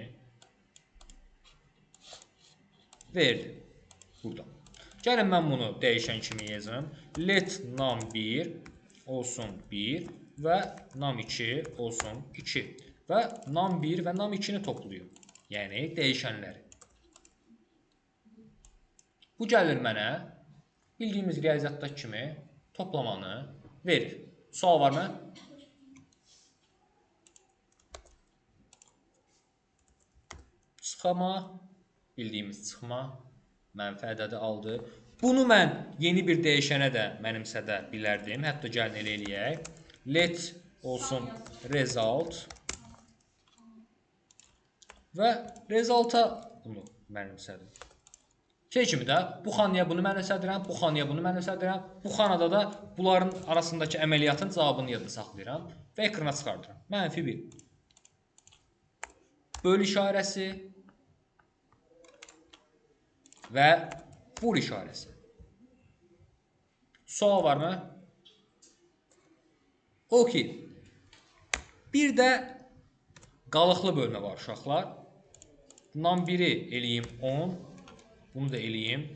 Speaker 1: verdi. Burada. Gəlin mən bunu dəyişən kimi yazım. Let num1 olsun 1 və num2 olsun 2. Və num1 və num2-ni toplayım. Yəni dəyişənləri. Bu gəlir mənə bildiyimiz riyaziyyatdakı kimi toplamanı verir. Sual var mı? Çıxma, bildiyimiz çıxma, mənfi ədədi aldı. Bunu mən yeni bir dəyişənə də mənimsədə bilərdim. Hətta gəlin elə eləyək. Let olsun result və resulta bunu mənimsədim. Kimi də bu xanaya bunu mənimsədirəm, bu xanaya bunu mənimsədirəm. Bu xanada da bunların arasındakı əməliyyatın cavabını yadda saxlayıram və ekrana çıxardıram. Mənfi 1. Böl işarəsi və vur işarəsi. Sual var mı? Okey. Bir də qalıqlı bölmə var uşaqlar. Num1-i eləyim 10. Bunu da eləyim.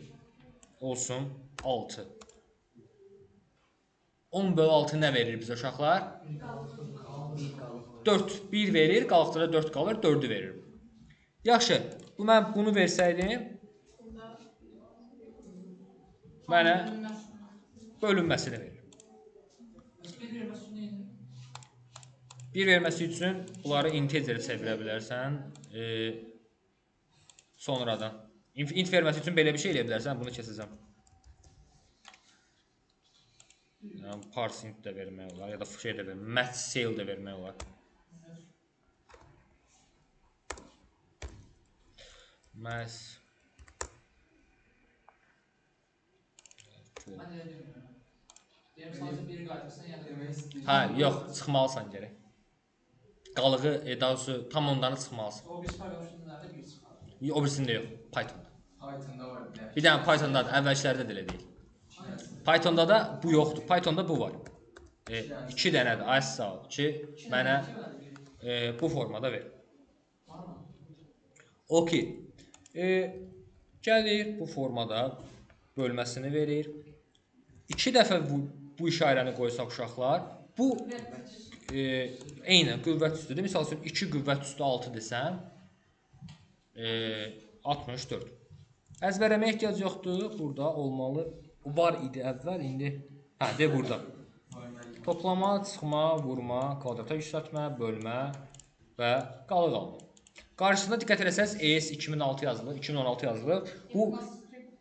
Speaker 1: Olsun 6. 10 bölü 6 nə verir bizə uşaqlar? 4. 1 verir. Qalıqda da 4 qalır. 4-ü verir. Yaxşı. Mən bunu versəydim mənə bölünməsini verir.
Speaker 2: Bir verməsi neydi?
Speaker 1: 1 verməsi üçün bunları integerə çevirə bilərsən. Sonradan. Int verməsi üçün belə bir şey eləyə bilərsən. Bunu keçəcəm. Yəni, parse int də vermək olar, ya da şey də vermək, match cell də vermək olar. Match.
Speaker 2: Mən elə demirəm. Deyirəm, sadəcə biri qaytarsan, yəni
Speaker 5: Demək istəyirəm.
Speaker 1: Hə, yox, çıxmalısan gərək. Qalığı, daha doğrusu tam ondan çıxmalısan.
Speaker 2: o bir proqramçının nədə bir çıxar.
Speaker 1: O birisində yox, Pythonda.
Speaker 5: Python'da var bir dənə.
Speaker 1: Bir dənə Pythonda əvvəlkilərdə də elə deyil. Pythonda da bu yoxdur. Pythonda bu var. 2 dənədir. Ay sağ ol ki, mənə bu formada ver. Okey. Gəlir bu formada bölməsini verir. 2 dəfə bu işarəni qoysaq uşaqlar, bu eynən qüvvət üstüdür. Məsəl üçün 2 qüvvət üstü 6 desəm 64. Əzbərləməyə ehtiyac yoxdur. Burada olmalı. Var idi əvvəl, indi de burada. Toplama, çıxma, vurma, kvadrata yüksəltmə, bölmə və qalıq alma. Qarşısında diqqət etsəz ES 2006 yazılır, 2016 yazılır. Bu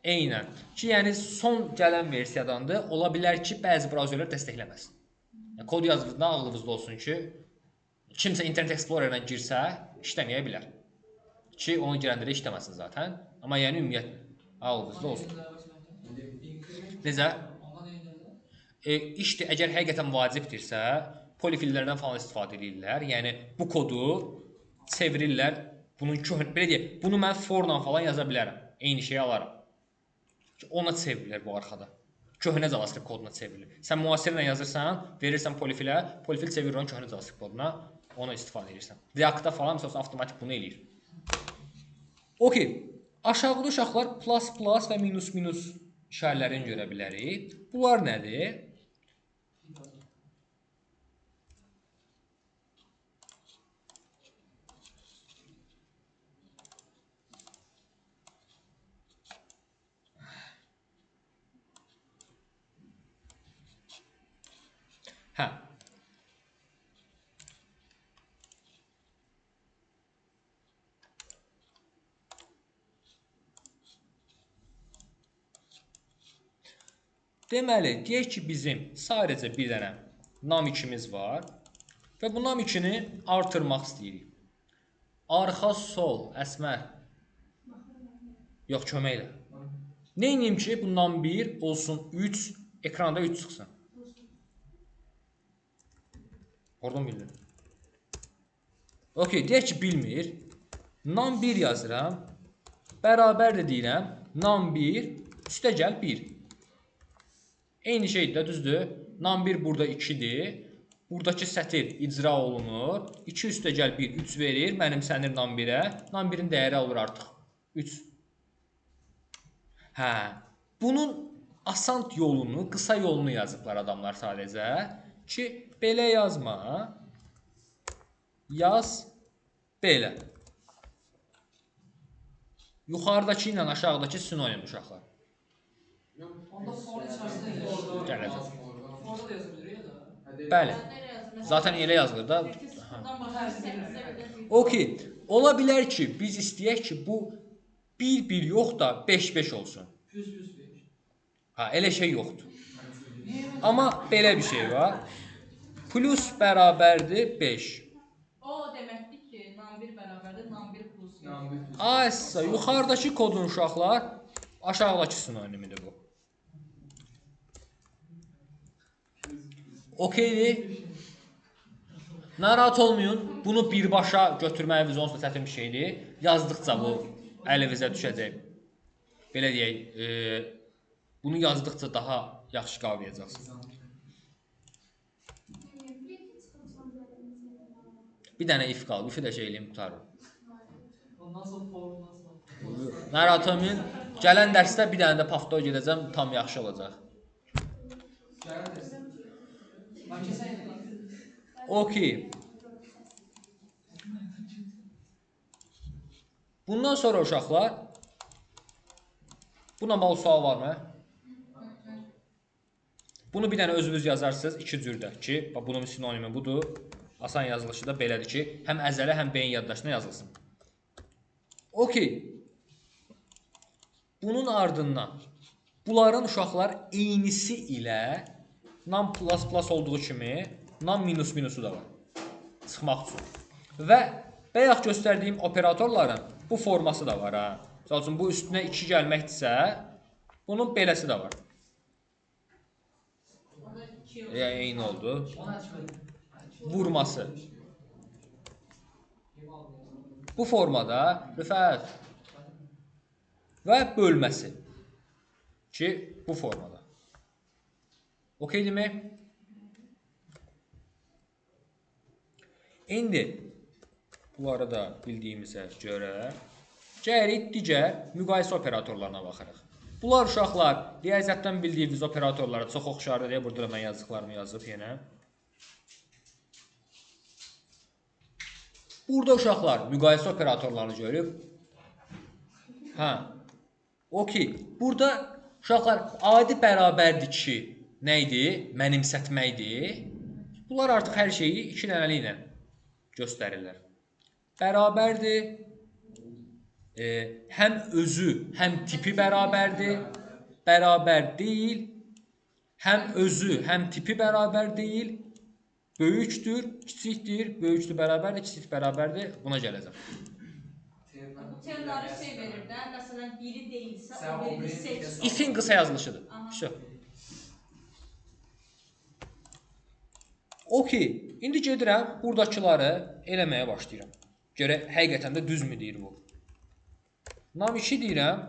Speaker 1: eynən ki, yəni son gələn versiyadandır. Ola bilər ki, bəzi brauzerlər dəstəkləməsin. Yəni, kod yazılığında ağlınızda olsun ki, kimsə Internet Explorer-ə girsə, işləməyə bilər. Ki, onu girəndə də işləməsin zaten. Amma yəni ümumiyyətlə ağlınızda olsun. Necə? İşdir, əgər həqiqətən vacibdirsə, polifillərdən falan istifadə edirlər. Yəni, bu kodu çevirirlər. Bunun belə deyək, bunu mən forla falan yaza bilərəm. Eyni şeyi alaram. Ona çevrilir bu arxada. Köhnə JavaScript koduna çevrilir. Sən müasirlə yazırsan, verirsən polifilə, polifil çevirir onun köhnə JavaScript koduna, ona istifadə edirsən. React-da falan məsələn avtomatik bunu eləyir. Okey. Aşağıda uşaqlar plus plus və minus minus işarələrini görə bilərik. Bunlar nədir? Hə. Deməli, deyək ki, bizim sadəcə bir dənə nam2-miz var və bu nam2-ni artırmaq istəyirik. Arxa, sol, əsmər. Yox, kömək elə. Nə edeyim ki, bundan 1 olsun 3, ekranda 3 çıxsın. Oradan bildim. Okey, deyək ki, bilmir. Nam1 yazıram. Bərabər də deyirəm. Nam1 üstə gəl 1. Eyni şeydir də, düzdür. Nam1 burada 2-dir. Buradakı sətir icra olunur. 2 üstə gəl 1, 3 verir. Mənim sənir Nam1-ə. Nam1-in dəyəri olur artıq 3. Hə. Bunun asant yolunu, qısa yolunu yazıblar adamlar sadəcə. Ki, belə yazma. Yaz belə. Yuxarıdakı ilə aşağıdakı sinonim uşaqlar.
Speaker 2: Onda for içərisində
Speaker 1: Gələcək.
Speaker 2: Forda da yazabilir ya da.
Speaker 1: Bəli. Zaten elə yazılır da. Okey. Ola bilər ki, biz istəyək ki, bu 1-1 yox da 5-5 olsun.
Speaker 2: Düz verir.
Speaker 1: Ha, elə şey yoxdur. Amma belə bir şey var. Plus bərabərdir 5.
Speaker 4: O deməkdir ki, nam1 bərabərdir, nam1 plus.
Speaker 1: Aysa, yuxarıdakı kodun uşaqlar, aşağıdakı sinonimidir bu. Okeydir. Narahat olmayın. Bunu birbaşa götürməyimiz onsuz da çətin bir şeydir. Yazdıqca bu əlinizə düşəcək. Belə deyək, bunu yazdıqca daha yaxşı qavrayacaqsınız. Bir dənə if qalıb, ifi də şey eləyim, tutarım.
Speaker 2: Ondan sonra for, ondan sonra.
Speaker 1: Narahat olmayın. Gələn dərsdə bir dənə də paftor gedəcəm, tam yaxşı olacaq.
Speaker 2: Gələn dərs. Bax, keçən il.
Speaker 1: Okey. Bundan sonra uşaqlar, buna bağlı sual varmı? Bunu bir dənə özünüz yazarsınız iki cürdə ki, bunun sinonimi budur. Asan yazılışı da belədir ki, həm əzələ, həm beyin yaddaşına yazılsın. Okey. Bunun ardından bunların uşaqlar eynisi ilə nam plus plus olduğu kimi nam minus minusu da var. Çıxmaq üçün. Və bayaq göstərdiyim operatorların bu forması da var ha. Məsəl üçün bu üstünə 2 gəlməkdirsə, bunun beləsi də var. Eyni oldu. Vurması. Bu formada Rüfət və bölməsi ki, bu formada. Okeydirmi? İndi bunları da bildiyimizə görə gəlirik digər müqayisə operatorlarına baxırıq. Bunlar uşaqlar riyaziyyatdan bildiyimiz operatorlara çox oxşardır deyə burada mən yazdıqlarımı yazıb yenə. Burada uşaqlar müqayisə operatorlarını görüb. Hə. Okey. Burada uşaqlar adi bərabərdir ki, nə idi? Mənimsətməkdir. Bunlar artıq hər şeyi iki dənəli ilə göstərirlər. Bərabərdir. Həm özü, həm tipi bərabərdir. Bərabər deyil. Həm özü, həm tipi bərabər deyil. Böyükdür, kiçikdir, böyükdür, bərabərdir, kiçik bərabərdir. Buna gələcəm.
Speaker 4: Bu termləri şey verir də, məsələn biri deyilsə, o birini seç.
Speaker 1: İfin qısa yazılışıdır. Şö. Okey. İndi gedirəm, buradakıları eləməyə başlayıram. Görək, həqiqətən də düzmü deyir bu? Nam 2 deyirəm,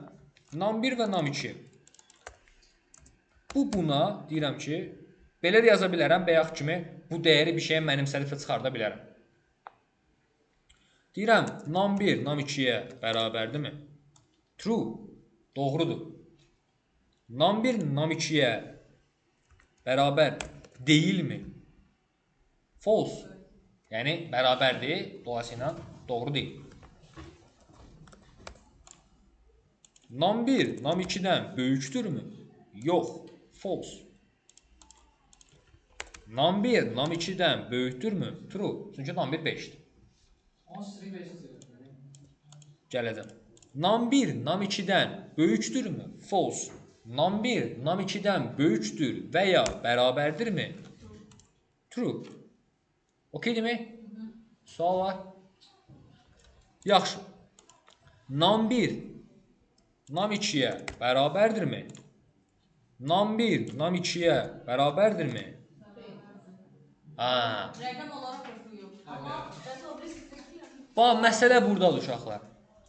Speaker 1: nam 1 və nam 2. Bu buna deyirəm ki, belə də yaza bilərəm, bayaq kimi bu dəyəri bir şeyə mənimsədib və çıxarda bilərəm. Deyirəm, nam 1 nam 2-yə bərabərdirmi? True, doğrudur. Nam 1 nam 2-yə bərabər deyilmi? False. Yəni, bərabərdir, dolayısıyla doğru deyil. Nam 1 nam 2-dən böyükdürmü? Yox, false. Nam 1 nam 2-dən böyükdürmü? True. Çünki nam 1 5-dir. Gələcəm. Nam 1 nam 2-dən böyükdürmü? False. Nam 1 nam 2-dən böyükdür və ya bərabərdirmi? True. Okeydirmi? Sual var? Yaxşı. Nam 1 nam 2-yə bərabərdirmi? Nam 1 nam 2-yə bərabərdirmi?
Speaker 4: Rəqəm olaraq oxuyub.
Speaker 1: Bax, məsələ buradadır uşaqlar.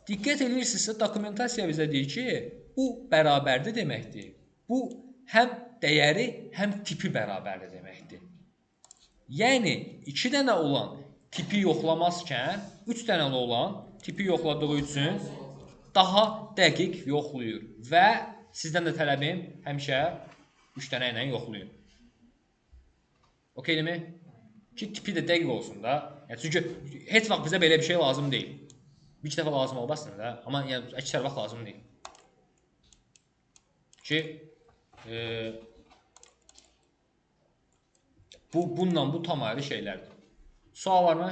Speaker 1: Diqqət edirsinizsə, dokumentasiya bizə deyir ki, bu bərabərdir deməkdir. Bu həm dəyəri, həm tipi bərabərdir deməkdir. Yəni, 2 dənə olan tipi yoxlamazkən, 3 dənəli olan tipi yoxladığı üçün daha dəqiq yoxlayır. Və sizdən də tələbim həmişə 3 dənə ilə yoxlayın. Okeydirmi? Ki, tipi də dəqiq olsun da. Yəni, çünki heç vaxt bizə belə bir şey lazım deyil. Bir iki dəfə lazım olub əslində, amma yəni, əksər vaxt lazım deyil. Ki, bununla bu tam ayrı şeylərdir. Sual varmı?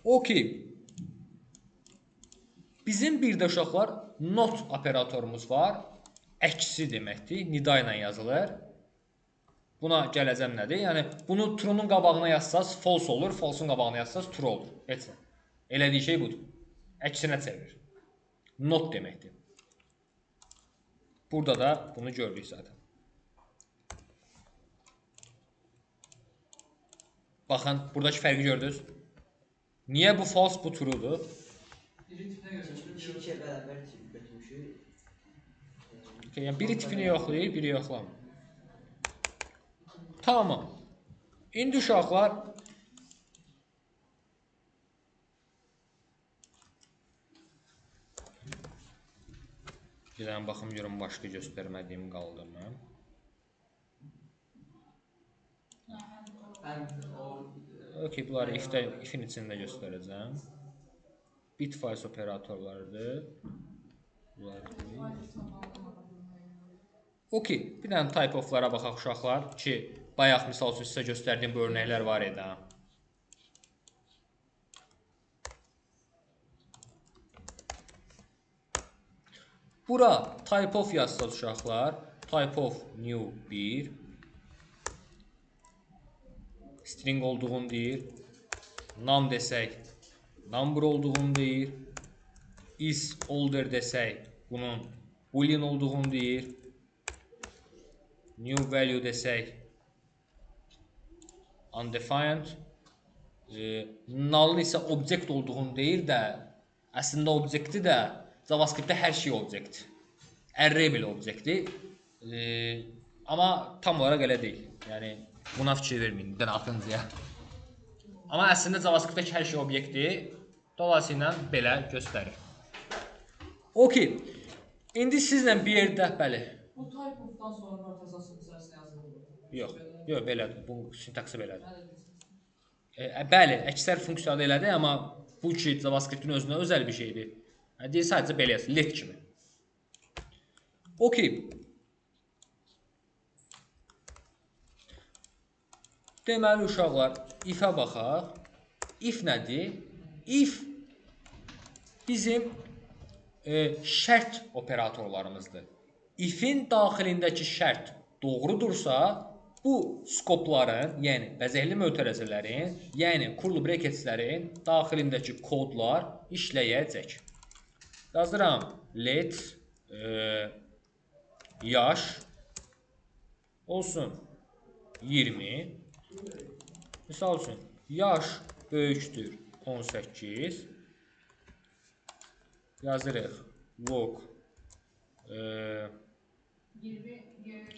Speaker 1: Okey. Bizim bir də uşaqlar not operatorumuz var. Əksi deməkdir. Nida ilə yazılır. Buna gələcəm nədir? Yəni, bunu true-nun qabağına yazsaz false olur, false-un qabağına yazsaz true olur. Heç nə. Elədiyi şey budur. Əksinə çevirir. Not deməkdir. Burada da bunu gördük zaten. Baxın, buradakı fərqi gördünüz. Niyə bu false, bu true-dur?
Speaker 7: İki bərabər tip götürmüşük.
Speaker 1: Yəni, biri tipini yoxlayır, biri yoxlamır. Tamam. İndi uşaqlar bir dənə baxım görüm başqa göstərmədiyim qaldı mı? Okey, bunları ifin içində göstərəcəm. Bitwise operatorlarıdır. Bunlar Okey, bir dənə type of-lara baxaq uşaqlar ki, bayaq misal üçün sizə göstərdiyim bu örnəklər var idi. Bura type of yazsaq uşaqlar, type of new 1 string olduğunu deyir. Num desək, number olduğunu deyir. Is older desək, bunun boolean olduğunu deyir. New value desək, undefined. Null'ın isə object olduğunu deyir də, əslində object'i də JavaScript'də hər şey object. Array belə object'i. Amma tam olaraq elə deyil. Yəni buna fikir verməyin, dən axınızya. Amma əslində JavaScript'dəki hər şey obyektdir. Dolayısıyla belə göstərir. Okey. İndi sizlə bir yerdə, bəli.
Speaker 2: Bu type of-dan sonra parantezasının içərisində yazılır.
Speaker 1: Yox, belədir. Bu sintaksı belədir. Bəli, əksər funksiyada elədir, amma bu ki JavaScript'in özünə özəl bir şeydir. Deyir, sadəcə belə yazır, let kimi. Okey. Deməli uşaqlar, if-ə baxaq. If nədir? If bizim şərt operatorlarımızdır. If-in daxilindəki şərt doğrudursa, bu skopların, yəni bəzəkli mötərizələrin, yəni curly bracketslərin daxilindəki kodlar işləyəcək. Yazıram let yaş olsun 20. Misal üçün yaş böyükdür 18. Yazırıq log
Speaker 4: 20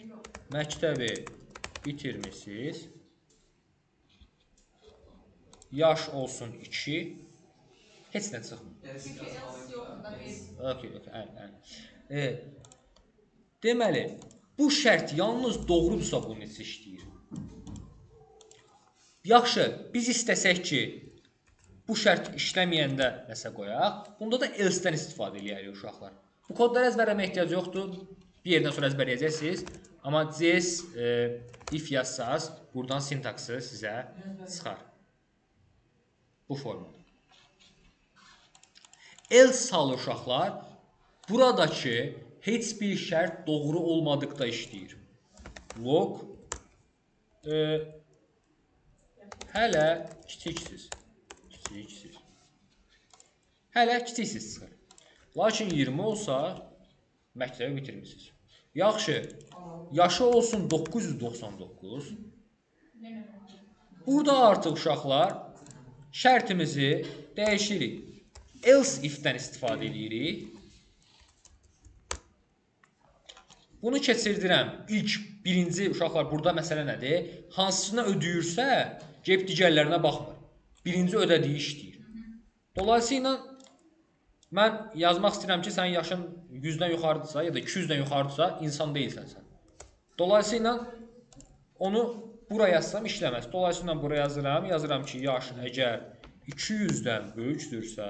Speaker 4: yox.
Speaker 1: məktəbi bitirmisiniz. Yaş olsun 2. Heç nə çıxmır.
Speaker 4: Çünki else yoxdur da biz.
Speaker 1: Okay. Deməli, bu şərt yalnız doğrudursa bu necə işləyir? Yaxşı, biz istəsək ki, bu şərt işləməyəndə nəsə qoyaq. Bunda da else-dən istifadə edirik uşaqlar. Bu kodları əzbərləməyə ehtiyac yoxdur. Bir yerdən sonra əzbərləyəcəksiniz. Amma CS if yazsaz, buradan sintaksı sizə çıxar. Bu formada. Else halı uşaqlar, buradakı heç bir şərt doğru olmadıqda işləyir. Log hələ kiçiksiz. Hələ kiçiksiz çıxır. Lakin 20 olsa, məktəbi bitirmişsiniz. Yaxşı, yaşı olsun 999. Burada artıq uşaqlar şərtimizi dəyişirik. Else if-dən istifadə edirik. Bunu keçirdirəm. İlk birinci uşaqlar burada məsələ nədir? Hansına ödəyirsə, cep digərlərinə baxmır. Birinci ödədiyi işləyir. Dolayısıyla mən yazmaq istəyirəm ki, sənin yaşın 100-dən yuxarıdırsa ya da 200-dən yuxarıdırsa, insan deyilsən sən. Dolayısıyla onu bura yazsam işləməz. Dolayısıyla bura yazıram. Yazıram ki, yaş əgər 200-dən böyükdürsə,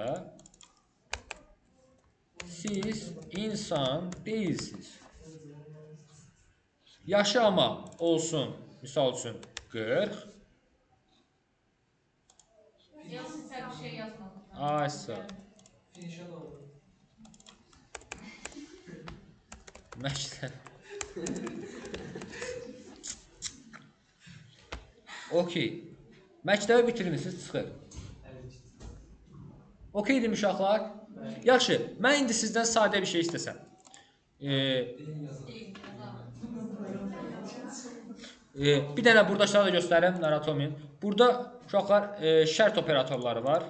Speaker 1: siz insan deyilsiniz. Yaşı amma olsun, misal üçün 40.
Speaker 4: Yazın fərqli şey yazmadım.
Speaker 1: Aysa.
Speaker 2: Finişə doğru.
Speaker 1: Məktəb. Okey. Məktəbi bitirmisiniz, çıxır. Okey demiş uşaqlar. Yaxşı, mən indi sizdən sadə bir şey istəsəm. Bir dənə burada aşağıda göstərim, naratomin. Burada uşaqlar şərt operatorları var.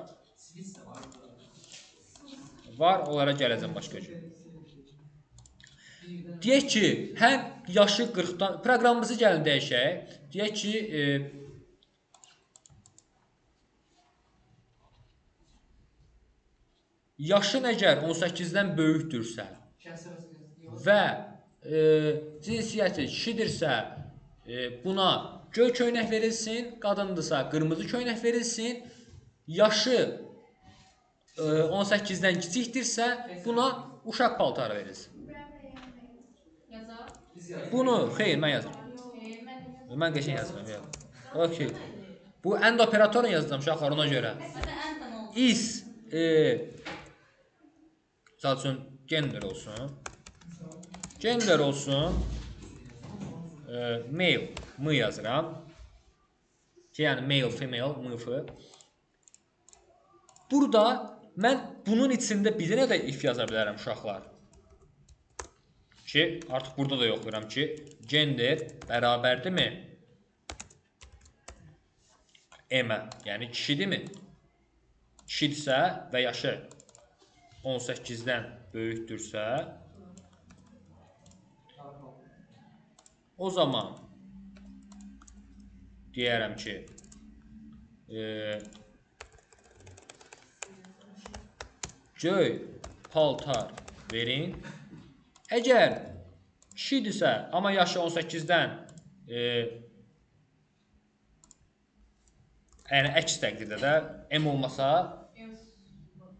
Speaker 1: Var, onlara gələcəm başqa gün. Deyək ki, həm yaşı 40-dan, proqramımızı gəlin dəyişək. Deyək ki, yaşın əgər 18-dən böyükdürsə və cinsiyyəti kişidirsə, buna göy köynək verilsin, qadındırsa qırmızı köynək verilsin, yaşı 18-dən kiçikdirsə, buna uşaq paltarı verilsin.
Speaker 4: Yazar.
Speaker 5: Biz yazdık.
Speaker 1: Bunu xeyr mən yazıram. Mən qəşəng yazıram, yox. Okay. Bu end operatorun yazdım uşaqlar ona görə. Is misal üçün gender olsun. Gender olsun. Male mı yazıram. Ki yəni male, female, mıfı. Burada mən bunun içində bir dənə də if yaza bilərəm uşaqlar. Ki artıq burada da yoxlayıram ki gender bərabərdirmi? M-ə, yəni kişidirmi? Kişidirsə və yaşı 18-dən böyükdürsə o zaman deyərəm ki göy paltar verin. Əgər kişidirsə, amma yaşı 18-dən yəni əks təqdirdə də M olmasa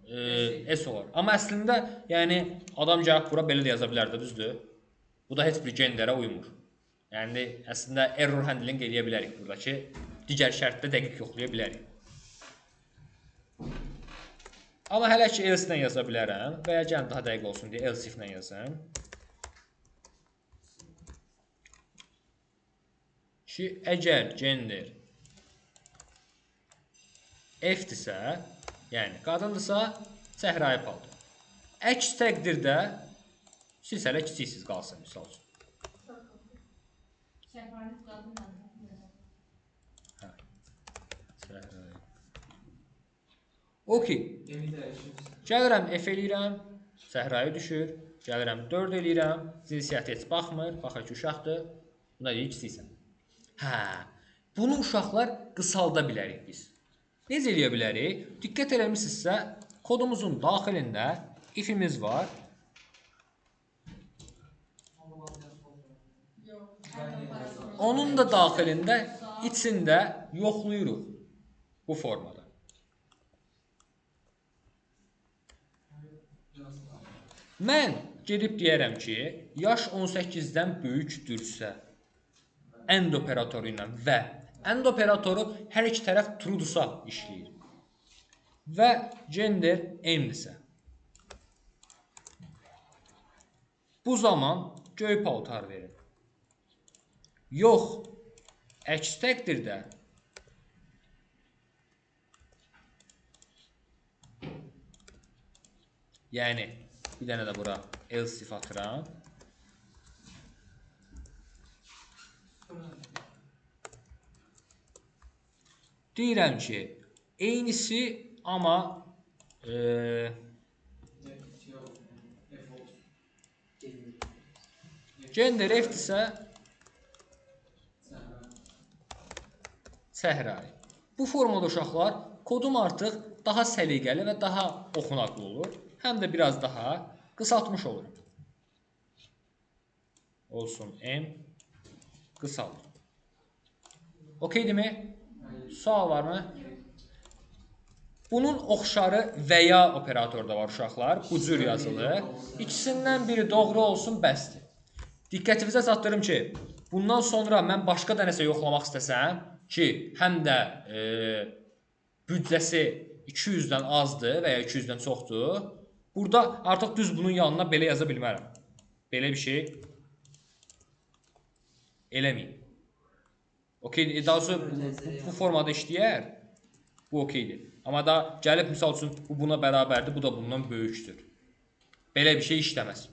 Speaker 1: S olar. Amma əslində yəni adam gəlib bura belə də yaza bilər də, düzdür? Bu da heç bir genderə uymur. Yəni əslində error handling eləyə bilərik buradakı. Digər şərtdə dəqiq yoxlaya bilərik. Amma hələ ki else ilə yaza bilərəm və ya gəlin daha dəqiq olsun deyə else ilə yazım. Ki əgər gender F-dirsə, yəni qadındırsa, səhrai paltar. Əks təqdirdə siz hələ kiçiksiz qalsın, misal üçün. Səhrai. Okey. Gəlirəm F eləyirəm, səhrayı düşür. Gəlirəm 4 eləyirəm, cinsiyyəti heç baxmır, baxır ki uşaqdır. Buna deyir kiçiksən. Hə, bunu uşaqlar qısalda bilərik biz. Necə eləyə bilərik? Diqqət eləmişsinizsə, kodumuzun daxilində ifimiz var. Onun da daxilində, içində yoxlayırıq bu formada. Mən gedib deyərəm ki, yaş 18-dən böyükdürsə, end operatoru ilə və end operatoru hər iki tərəf true-dursa işləyir. Və gender M-dirsə. Bu zaman göy paltar verir. Yox, əks təqdirdə yəni bir dənə də bura else if atıram. Deyirəm ki, eynisi amma gender F-dirsə səhrai. Bu formada uşaqlar kodum artıq daha səliqəli və daha oxunaqlı olur. Həm də biraz daha qısaltmış olurum. Olsun M qısaldır. Okeydirmi? Sual varmı? Bunun oxşarı və ya operatorda var uşaqlar. Bu cür yazılır. İkisindən biri doğru olsun, bəsdir. Diqqətinizə çatdırım ki, bundan sonra mən başqa da nəsə yoxlamaq istəsəm ki, həm də büdcəsi 200-dən azdır və ya 200-dən çoxdur. Burada artıq düz bunun yanına belə yaza bilmərəm. Belə bir şey eləməyim. Okey, daha sonra bu formada işləyər. Bu okeydir. Amma da gəlib misal üçün bu buna bərabərdir, bu da bundan böyükdür. Belə bir şey işləməz.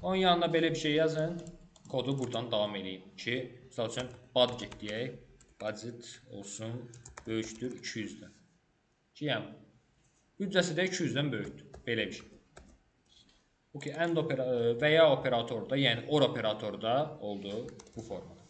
Speaker 1: Onun yanına belə bir şey yazın. Kodu buradan davam edeyim ki, misal üçün budget deyək. Budget olsun böyükdür 200-dən. Ki, yəni büdcəsi də 200-dən böyükdür. Belə bir şey. Okey, end və ya operatorda, yəni or operatorda oldu bu formada.